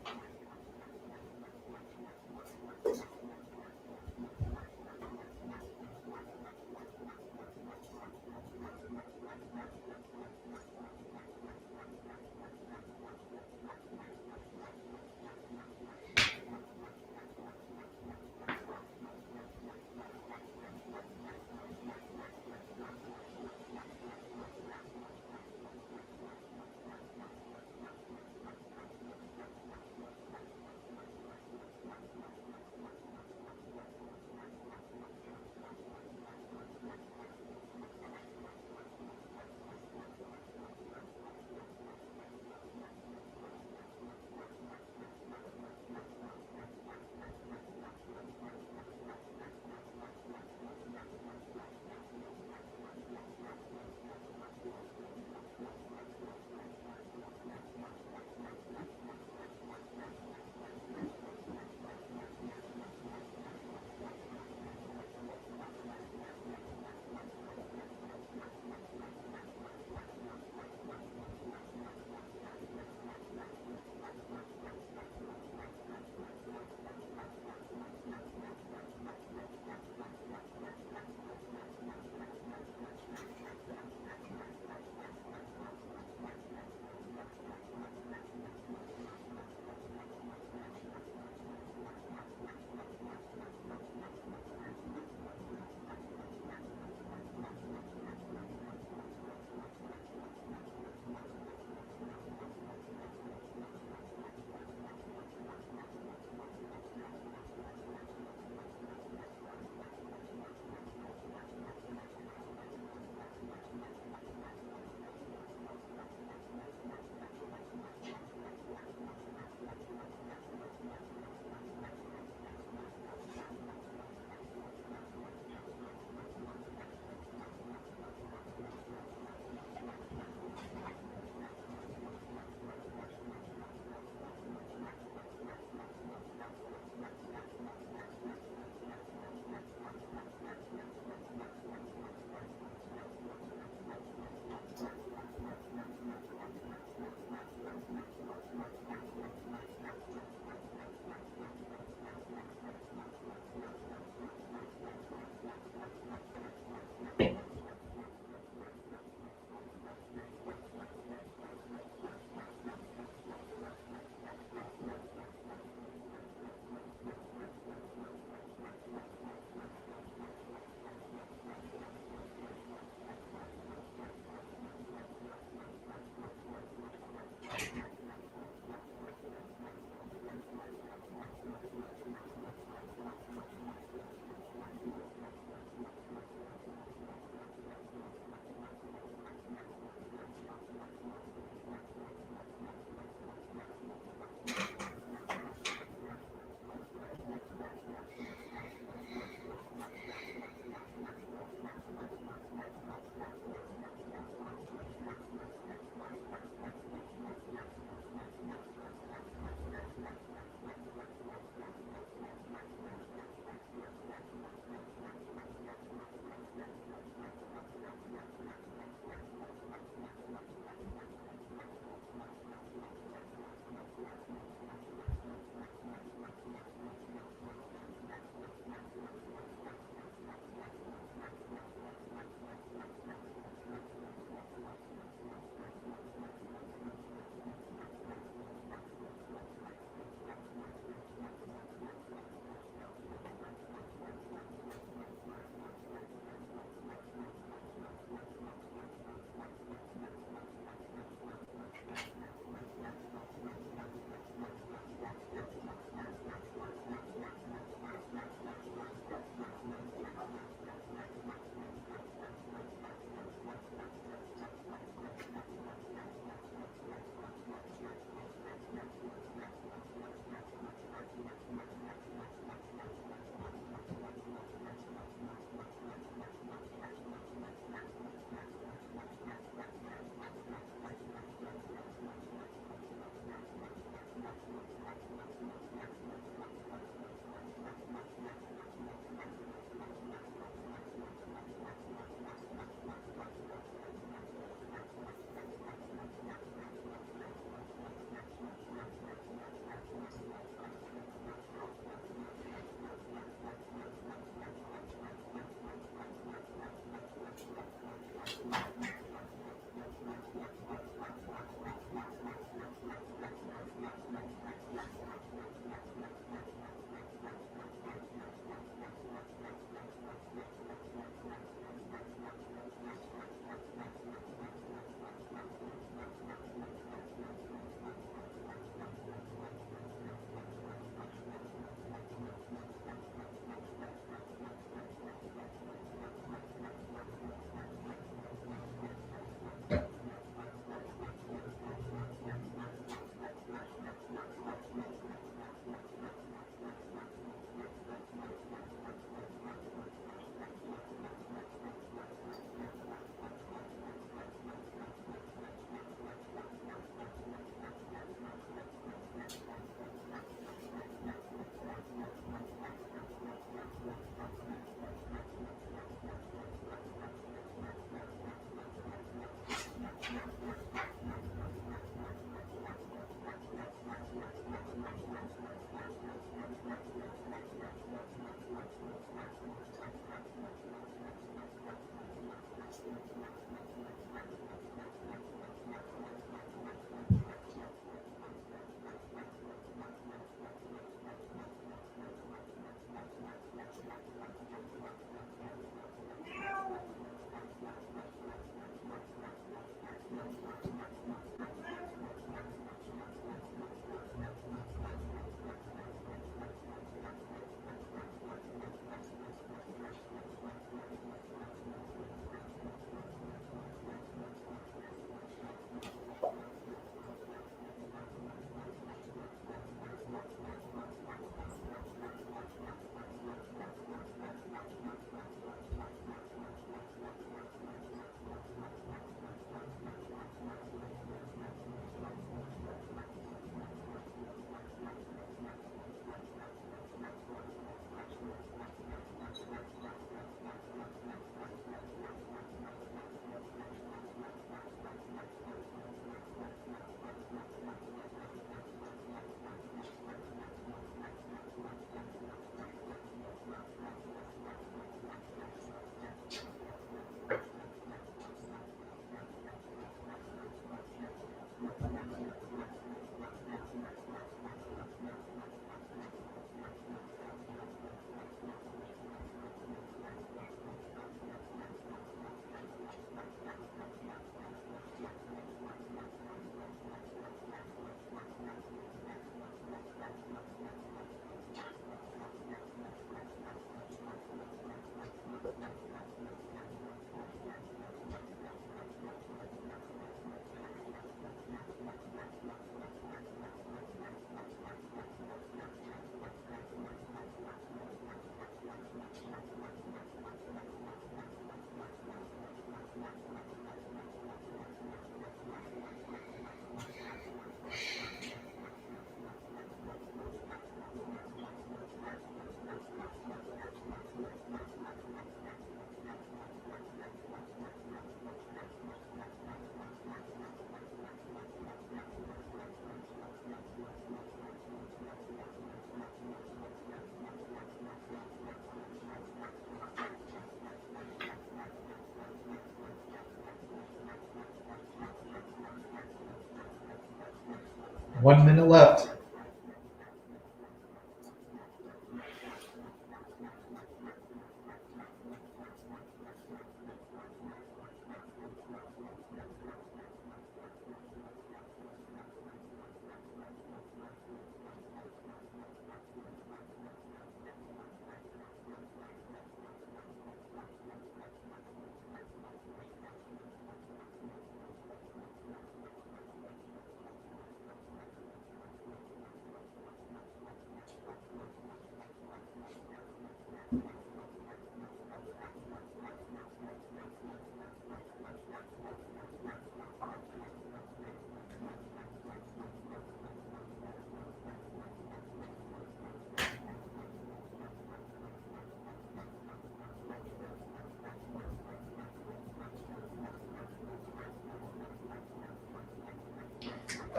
Speaker 2: 1 minute left.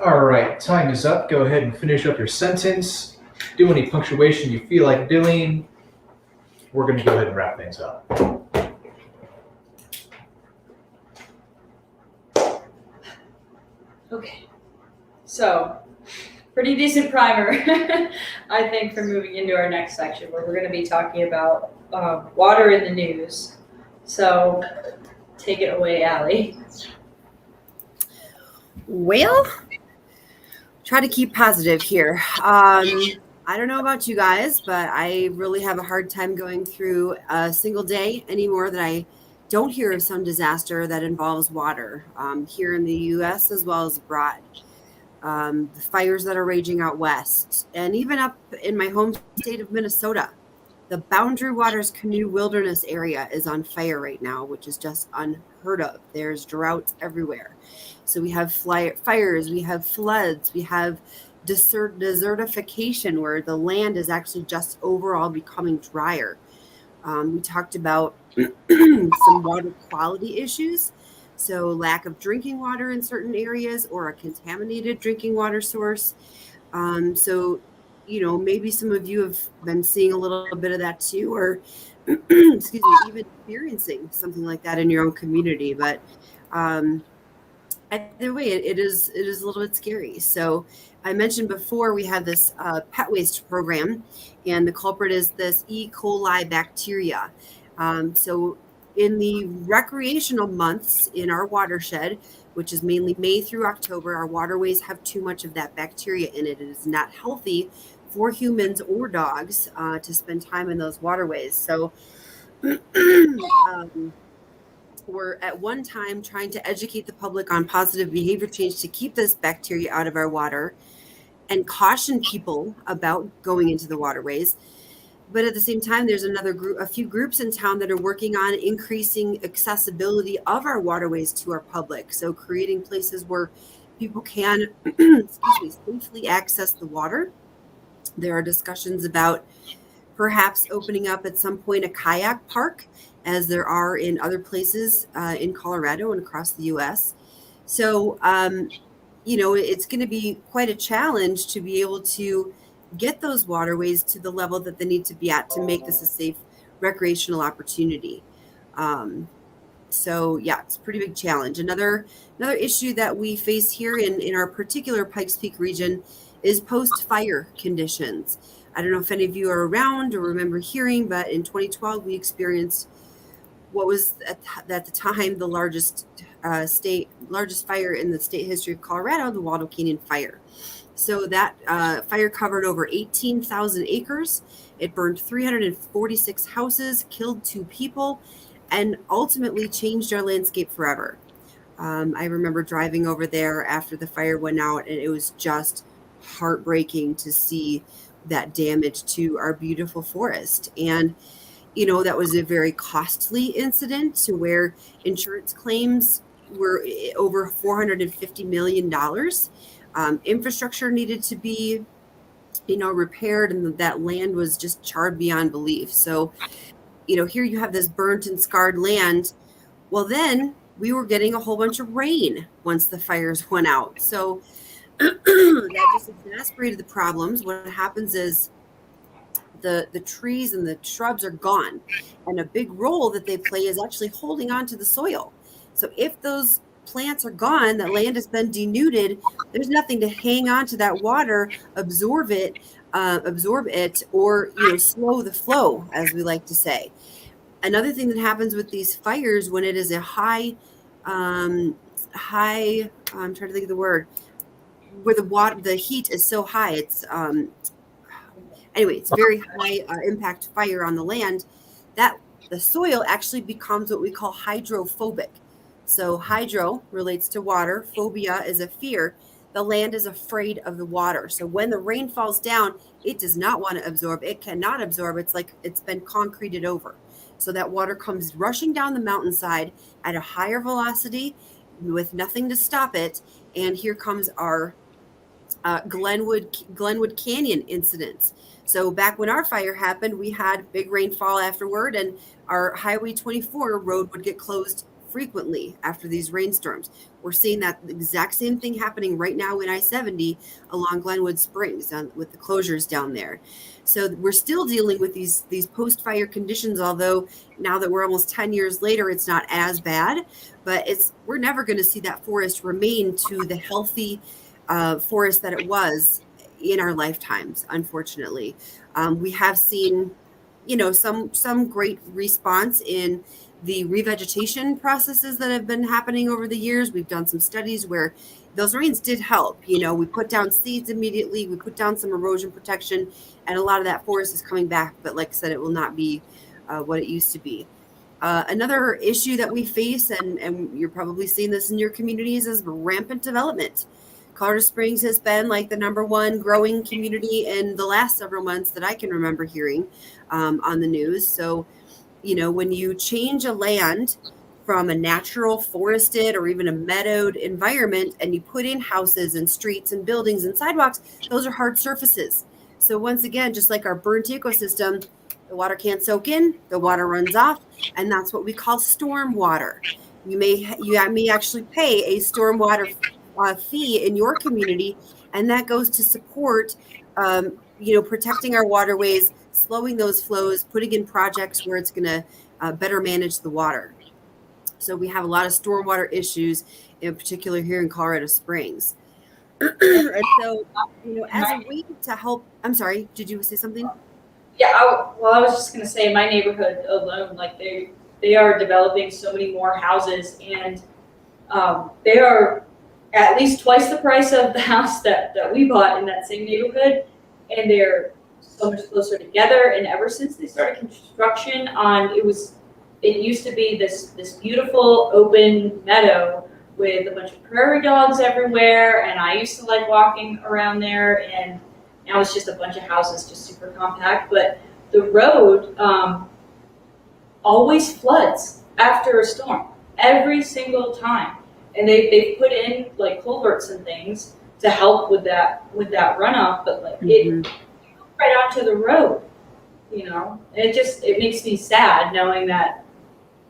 Speaker 2: All right, time is up. Go ahead and finish up your sentence. Do any punctuation you feel like doing. We're going to go ahead and wrap things up.
Speaker 1: Okay. So, pretty decent primer, I think, for moving into our next section where we're going to be talking about water in the news. So, take it away, Allie.
Speaker 4: Well, try to keep positive here. I don't know about you guys, but I really have a hard time going through a single day anymore that I don't hear of some disaster that involves water here in the U.S. as well as abroad. The fires that are raging out west, and even up in my home state of Minnesota. The Boundary Waters Canoe Wilderness area is on fire right now, which is just unheard of. There's droughts everywhere. So we have fires, we have floods, we have desertification where the land is actually just overall becoming drier. We talked about some water quality issues. So lack of drinking water in certain areas or a contaminated drinking water source. So, maybe some of you have been seeing a little bit of that too, or excuse me, even experiencing something like that in your own community. But either way, it is a little bit scary. So I mentioned before we have this pet waste program, and the culprit is this E. coli bacteria. So in the recreational months in our watershed, which is mainly May through October, our waterways have too much of that bacteria in it. It is not healthy for humans or dogs to spend time in those waterways. So we're at one time trying to educate the public on positive behavior change to keep this bacteria out of our water and caution people about going into the waterways. But at the same time, there's a few groups in town that are working on increasing accessibility of our waterways to our public. So creating places where people can safely access the water. There are discussions about perhaps opening up at some point a kayak park, as there are in other places in Colorado and across the U.S. So, it's going to be quite a challenge to be able to get those waterways to the level that they need to be at to make this a safe recreational opportunity. So yeah, it's a pretty big challenge. Another issue that we face here in our particular Pikes Peak region is post-fire conditions. I don't know if any of you are around or remember hearing, but in 2012 we experienced what was at the time the largest fire in the state history of Colorado, the Waldo Canyon Fire. So that fire covered over 18,000 acres. It burned 346 houses, killed 2 people, and ultimately changed our landscape forever. I remember driving over there after the fire went out, and it was just heartbreaking to see that damage to our beautiful forest. And, that was a very costly incident to where insurance claims were over $450 million. Infrastructure needed to be, repaired, and that land was just charred beyond belief. So, here you have this burnt and scarred land. Well, then we were getting a whole bunch of rain once the fires went out. So that just exacerbated the problems. What happens is the trees and the shrubs are gone, and a big role that they play is actually holding on to the soil. So if those plants are gone, that land has been denuded, there's nothing to hang on to that water, absorb it, or slow the flow, as we like to say. Another thing that happens with these fires when it is a high, I'm trying to think of the word, where the heat is so high, it's anyway, it's very high impact fire on the land, that the soil actually becomes what we call hydrophobic. So hydro relates to water, phobia is a fear. The land is afraid of the water. So when the rain falls down, it does not want to absorb. It cannot absorb. It's like it's been concreted over. So that water comes rushing down the mountainside at a higher velocity with nothing to stop it. And here comes our Glenwood Canyon incidents. So back when our fire happened, we had big rainfall afterward, and our Highway 24 road would get closed frequently after these rainstorms. We're seeing that exact same thing happening right now in I-70 along Glenwood Springs with the closures down there. So we're still dealing with these post-fire conditions, although now that we're almost 10 years later, it's not as bad, but we're never going to see that forest remain to the healthy forest that it was in our lifetimes, unfortunately. We have seen, some great response in the revegetation processes that have been happening over the years. We've done some studies where those rains did help. We put down seeds immediately, we put down some erosion protection, and a lot of that forest is coming back. But like I said, it will not be what it used to be. Another issue that we face, and you're probably seeing this in your communities, is rampant development. Colorado Springs has been like the number one growing community in the last several months that I can remember hearing on the news. So, when you change a land from a natural forested or even a meadowed environment and you put in houses and streets and buildings and sidewalks, those are hard surfaces. So once again, just like our burnt ecosystem, the water can't soak in, the water runs off, and that's what we call storm water. You may actually pay a stormwater fee in your community, and that goes to support protecting our waterways, slowing those flows, putting in projects where it's going to better manage the water. So we have a lot of stormwater issues, in particular here in Colorado Springs. And so, as a way to help, I'm sorry, did you say something?
Speaker 1: Yeah, I was just going to say, my neighborhood alone, like they are developing so many more houses, and they are at least twice the price of the house that we bought in that same neighborhood, and they're so much closer together. And ever since they started construction it used to be this beautiful open meadow with a bunch of prairie dogs everywhere, and I used to like walking around there, and now it's just a bunch of houses, just super compact. But the road always floods after a storm, every single time. And they've put in like culverts and things to help with that runoff, but like it right onto the road, And it makes me sad knowing that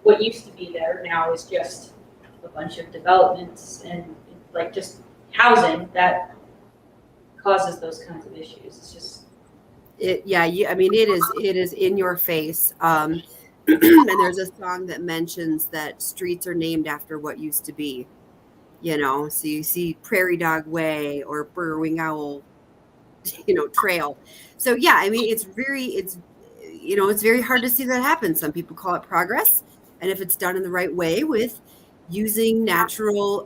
Speaker 1: what used to be there now is just a bunch of developments and like just housing that causes those kinds of issues. It's just
Speaker 4: it is in your face. And there's a song that mentions that streets are named after what used to be, so you see Prairie Dog Way or Burrowing Owl, trail. So yeah, it's very hard to see that happen. Some people call it progress. And if it's done in the right way with using natural,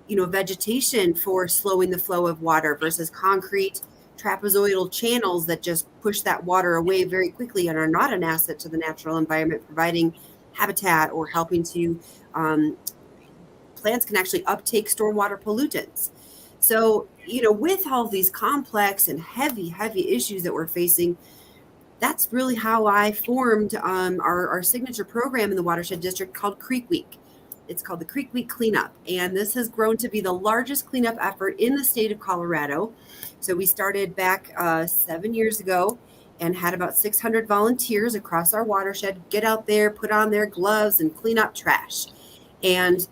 Speaker 4: vegetation for slowing the flow of water versus concrete trapezoidal channels that just push that water away very quickly and are not an asset to the natural environment, providing habitat or helping to plants can actually uptake stormwater pollutants. So, with all these complex and heavy issues that we're facing, that's really how I formed our signature program in the Watershed District called Creek Week. It's called the Creek Week Cleanup, and this has grown to be the largest cleanup effort in the state of Colorado. So we started back 7 years ago and had about 600 volunteers across our watershed get out there, put on their gloves, and clean up trash. And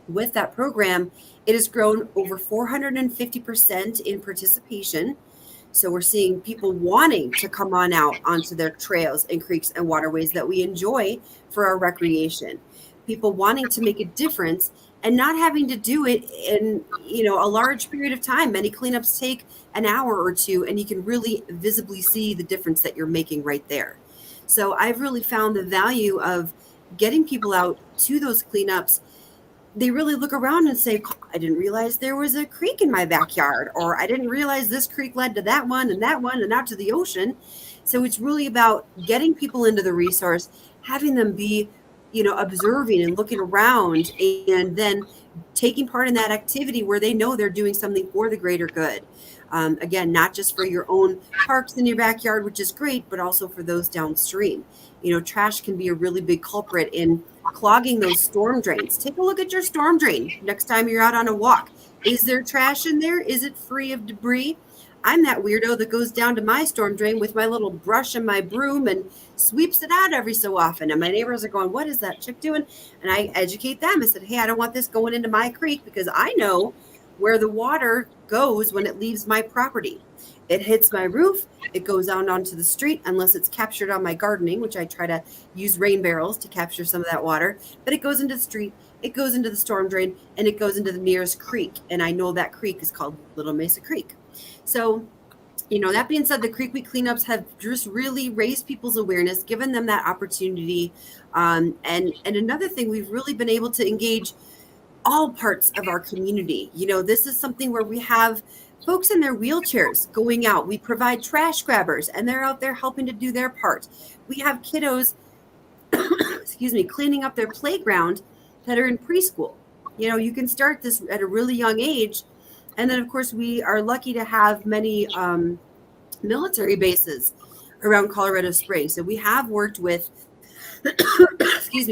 Speaker 4: with that program, it has grown over 450% in participation. So we're seeing people wanting to come on out onto their trails and creeks and waterways that we enjoy for our recreation. people wanting to make a difference and not having to do it in, a large period of time. Many cleanups take an hour or two, and you can really visibly see the difference that you're making right there. So I've really found the value of getting people out to those cleanups. They really look around and say, I didn't realize there was a creek in my backyard, or I didn't realize this creek led to that one and out to the ocean. So it's really about getting people into the resource, having them be, observing and looking around, and then taking part in that activity where they know they're doing something for the greater good. Again, not just for your own parks in your backyard, which is great, but also for those downstream. Trash can be a really big culprit in clogging those storm drains. Take a look at your storm drain next time you're out on a walk. Is there trash in there? Is it free of debris? I'm that weirdo that goes down to my storm drain with my little brush and my broom and sweeps it out every so often. And my neighbors are going, what is that chick doing? And I educate them. I said, hey, I don't want this going into my creek, because I know where the water goes when it leaves my property. It hits my roof, it goes out onto the street, unless it's captured on my gardening, which I try to use rain barrels to capture some of that water. But it goes into the street, it goes into the storm drain, and it goes into the nearest creek. And I know that creek is called Little Mesa Creek. So, that being said, the Creek Week cleanups have just really raised people's awareness, given them that opportunity. And another thing, we've really been able to engage all parts of our community. This is something where we have folks in their wheelchairs going out. We provide trash grabbers, and they're out there helping to do their part. We have kiddos, cleaning up their playground that are in preschool. You can start this at a really young age. And then, of course, we are lucky to have many military bases around Colorado Springs. So we have worked with,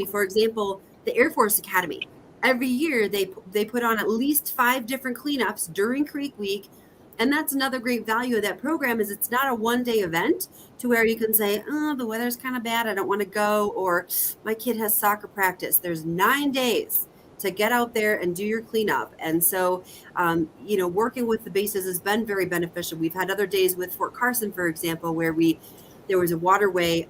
Speaker 4: for example, the Air Force Academy. Every year they put on at least 5 different cleanups during Creek Week. And that's another great value of that program, is it's not a one-day event to where you can say, oh, the weather's kind of bad, I don't want to go, or my kid has soccer practice. There's 9 days to get out there and do your cleanup. And so, working with the bases has been very beneficial. We've had other days with Fort Carson, for example, where there was a waterway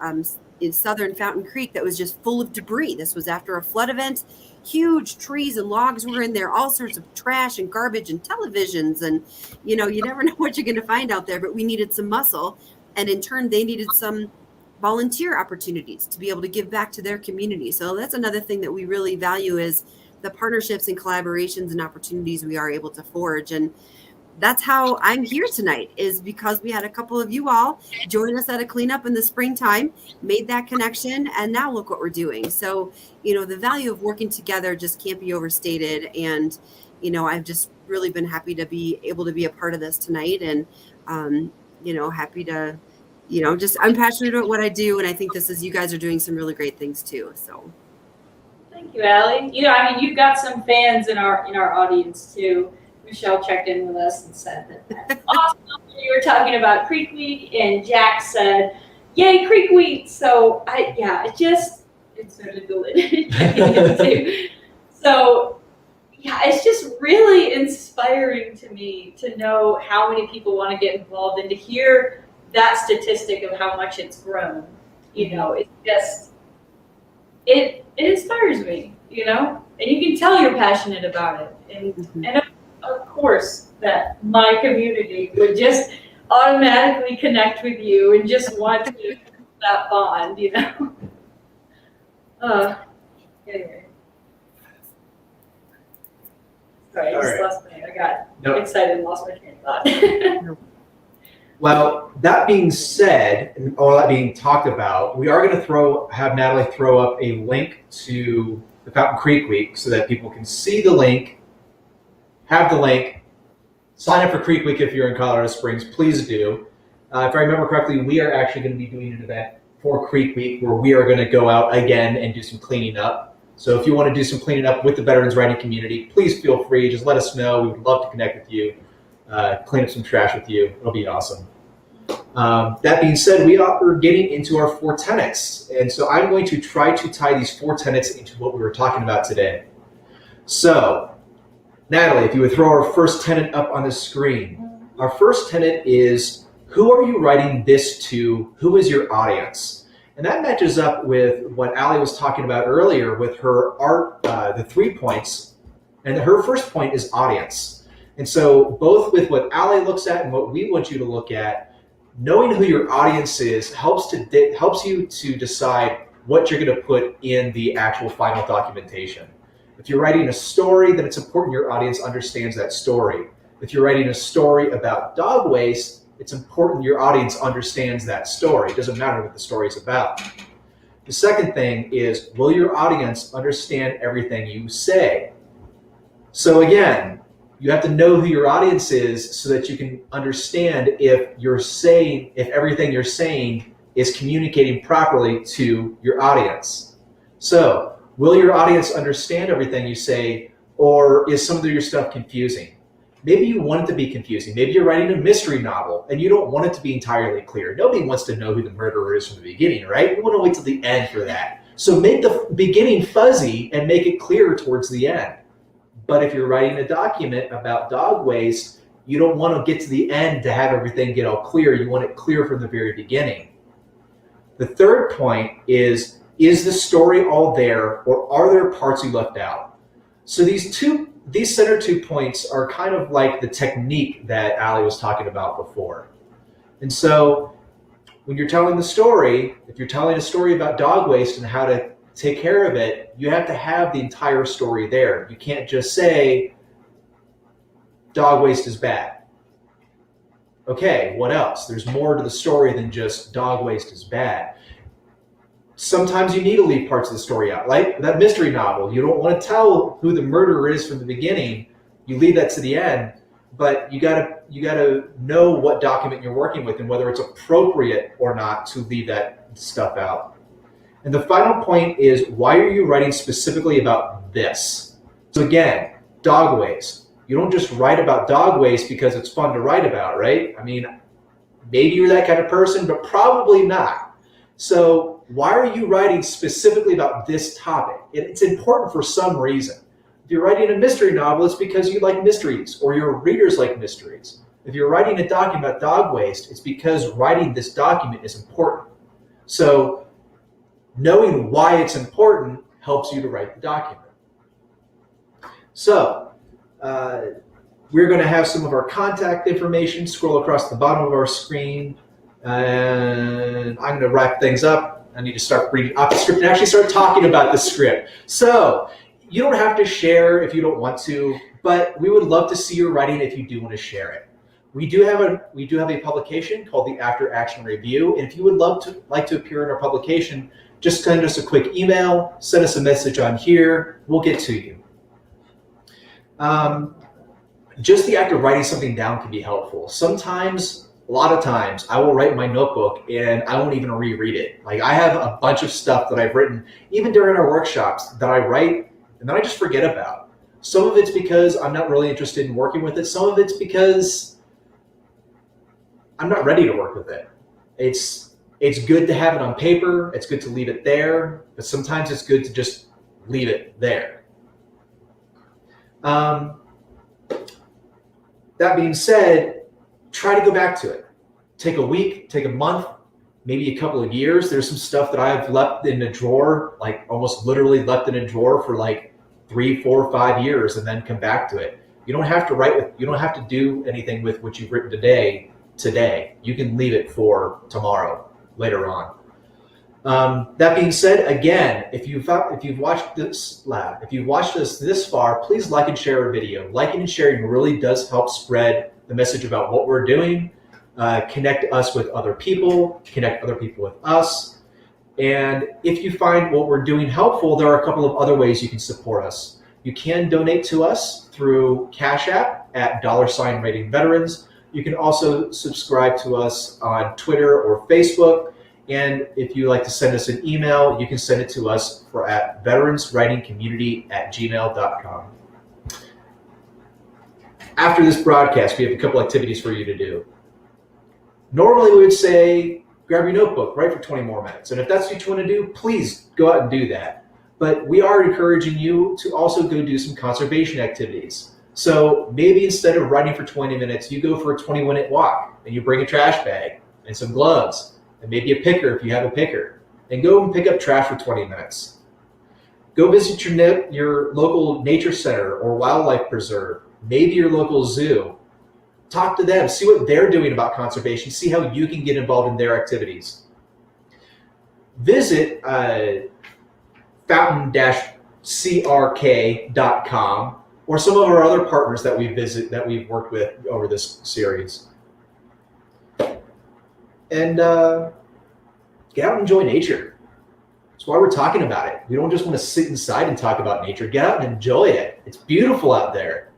Speaker 4: in southern Fountain Creek that was just full of debris. This was after a flood event. Huge trees and logs were in there, all sorts of trash and garbage and televisions. And, you never know what you're going to find out there, but we needed some muscle. And in turn, they needed some volunteer opportunities to be able to give back to their community. So that's another thing that we really value, is the partnerships and collaborations and opportunities we are able to forge. And that's how I'm here tonight, is because we had a couple of you all join us at a cleanup in the springtime, made that connection, and now look what we're doing. So, the value of working together just can't be overstated. And, I've just really been happy to be able to be a part of this tonight, and, happy to, I'm passionate about what I do. And I think you guys are doing some really great things too. So.
Speaker 1: Thank you, Allie. You've got some fans in our audience too. Michelle checked in with us and said that's awesome. You were talking about Creek Week, and Jack said, "Yay, Creek Week!" So it's sort of good too. So it's just really inspiring to me to know how many people want to get involved, and to hear that statistic of how much it's grown. It's just. It inspires me, and you can tell you're passionate about it. And of course, that my community would just automatically connect with you and just want to have that bond, Anyway. Sorry, I got excited and lost my train of thought.
Speaker 2: Well, that being said, and all that being talked about, we are going to have Natalie throw up a link to the Fountain Creek Week so that people can see the link, have the link, sign up for Creek Week if you're in Colorado Springs. Please do. If I remember correctly, we are actually going to be doing an event for Creek Week where we are going to go out again and do some cleaning up. So if you want to do some cleaning up with the veterans riding community, please feel free. Just let us know. We would love to connect with you, clean up some trash with you. It'll be awesome. That being said, we are getting into our 4 tenets. And so I'm going to try to tie these 4 tenets into what we were talking about today. So, Natalie, if you would throw our first tenet up on the screen. Our first tenet is, who are you writing this to? Who is your audience? And that matches up with what Allie was talking about earlier with her art, the 3 points. And her first point is audience. And so both with what Allie looks at and what we want you to look at, knowing who your audience is helps you to decide what you're going to put in the actual final documentation. If you're writing a story, then it's important your audience understands that story. If you're writing a story about dog waste, it's important your audience understands that story. It doesn't matter what the story is about. The second thing is, will your audience understand everything you say? So again, you have to know who your audience is so that you can understand if everything you're saying is communicating properly to your audience. So, will your audience understand everything you say, or is some of your stuff confusing? Maybe you want it to be confusing. Maybe you're writing a mystery novel and you don't want it to be entirely clear. Nobody wants to know who the murderer is from the beginning, right? You want to wait till the end for that. So make the beginning fuzzy and make it clear towards the end. But if you're writing a document about dog waste, you don't want to get to the end to have everything get all clear. You want it clear from the very beginning. The third point is the story all there, or are there parts you left out? So these center 2 points are kind of like the technique that Allie was talking about before. And so when you're telling the story, if you're telling a story about dog waste and how to take care of it, you have to have the entire story there. You can't just say dog waste is bad. Okay, what else? There's more to the story than just dog waste is bad. Sometimes you need to leave parts of the story out, like that mystery novel. You don't want to tell who the murderer is from the beginning. You leave that to the end, but you gotta know what document you're working with and whether it's appropriate or not to leave that stuff out. And the final point is, why are you writing specifically about this? So again, dog waste. You don't just write about dog waste because it's fun to write about, right? I mean, maybe you're that kind of person, but probably not. So why are you writing specifically about this topic? It's important for some reason. If you're writing a mystery novel, it's because you like mysteries or your readers like mysteries. If you're writing a document about dog waste, it's because writing this document is important. So knowing why it's important helps you to write the document. So we're going to have some of our contact information scroll across the bottom of our screen. And I'm going to wrap things up. I need to start reading off the script and actually start talking about the script. So you don't have to share if you don't want to, but we would love to see your writing if you do want to share it. We do have a publication called the After Action Review, and if you would like to appear in our publication, just send us a quick email, send us a message on here, we'll get to you. Just the act of writing something down can be helpful. A lot of times, I will write in my notebook and I won't even reread it. Like, I have a bunch of stuff that I've written, even during our workshops, that I write and then I just forget about. Some of it's because I'm not really interested in working with it. Some of it's because I'm not ready to work with it. It's good to have it on paper. It's good to leave it there, but sometimes it's good to just leave it there. That being said, try to go back to it. Take a week, take a month, maybe a couple of years. There's some stuff that I've left in a drawer, like almost literally left in a drawer for like 3, 4, 5 years and then come back to it. You don't have to do anything with what you've written today. You can leave it for tomorrow, later on. That being said, again, if you've watched us this far, please like and share our video. Liking and sharing really does help spread the message about what we're doing, connect us with other people, connect other people with us. And if you find what we're doing helpful, there are a couple of other ways you can support us. You can donate to us through Cash App at $ratingveterans. You can also subscribe to us on Twitter or Facebook. And if you like to send us an email, you can send it to us at veteranswritingcommunity@gmail.com. After this broadcast, we have a couple activities for you to do. Normally, we would say, grab your notebook, write for 20 more minutes. And if that's what you want to do, please go out and do that. But we are encouraging you to also go do some conservation activities. So maybe instead of writing for 20 minutes, you go for a 20-minute walk and you bring a trash bag and some gloves and maybe a picker if you have a picker. and go and pick up trash for 20 minutes. Go visit your local nature center or wildlife preserve, maybe your local zoo. Talk to them, see what they're doing about conservation, see how you can get involved in their activities. Visit fountain-crk.com or some of our other partners that we've worked with over this series. And get out and enjoy nature. That's why we're talking about it. We don't just want to sit inside and talk about nature. Get out and enjoy it. It's beautiful out there.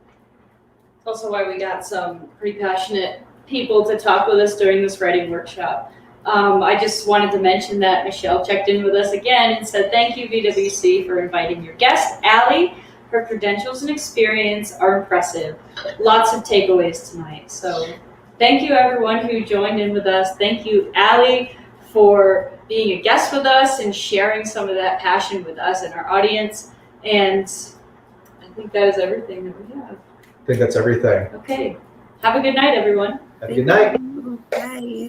Speaker 1: Also why we got some pretty passionate people to talk with us during this writing workshop. I just wanted to mention that Michelle checked in with us again and said, thank you, VWC, for inviting your guest, Allie. Her credentials and experience are impressive. Lots of takeaways tonight. So thank you, everyone who joined in with us. Thank you, Allie, for being a guest with us and sharing some of that passion with us and our audience. And I think that is everything that we have.
Speaker 2: I think that's everything.
Speaker 1: Okay. Have a good night, everyone.
Speaker 2: Have a good night.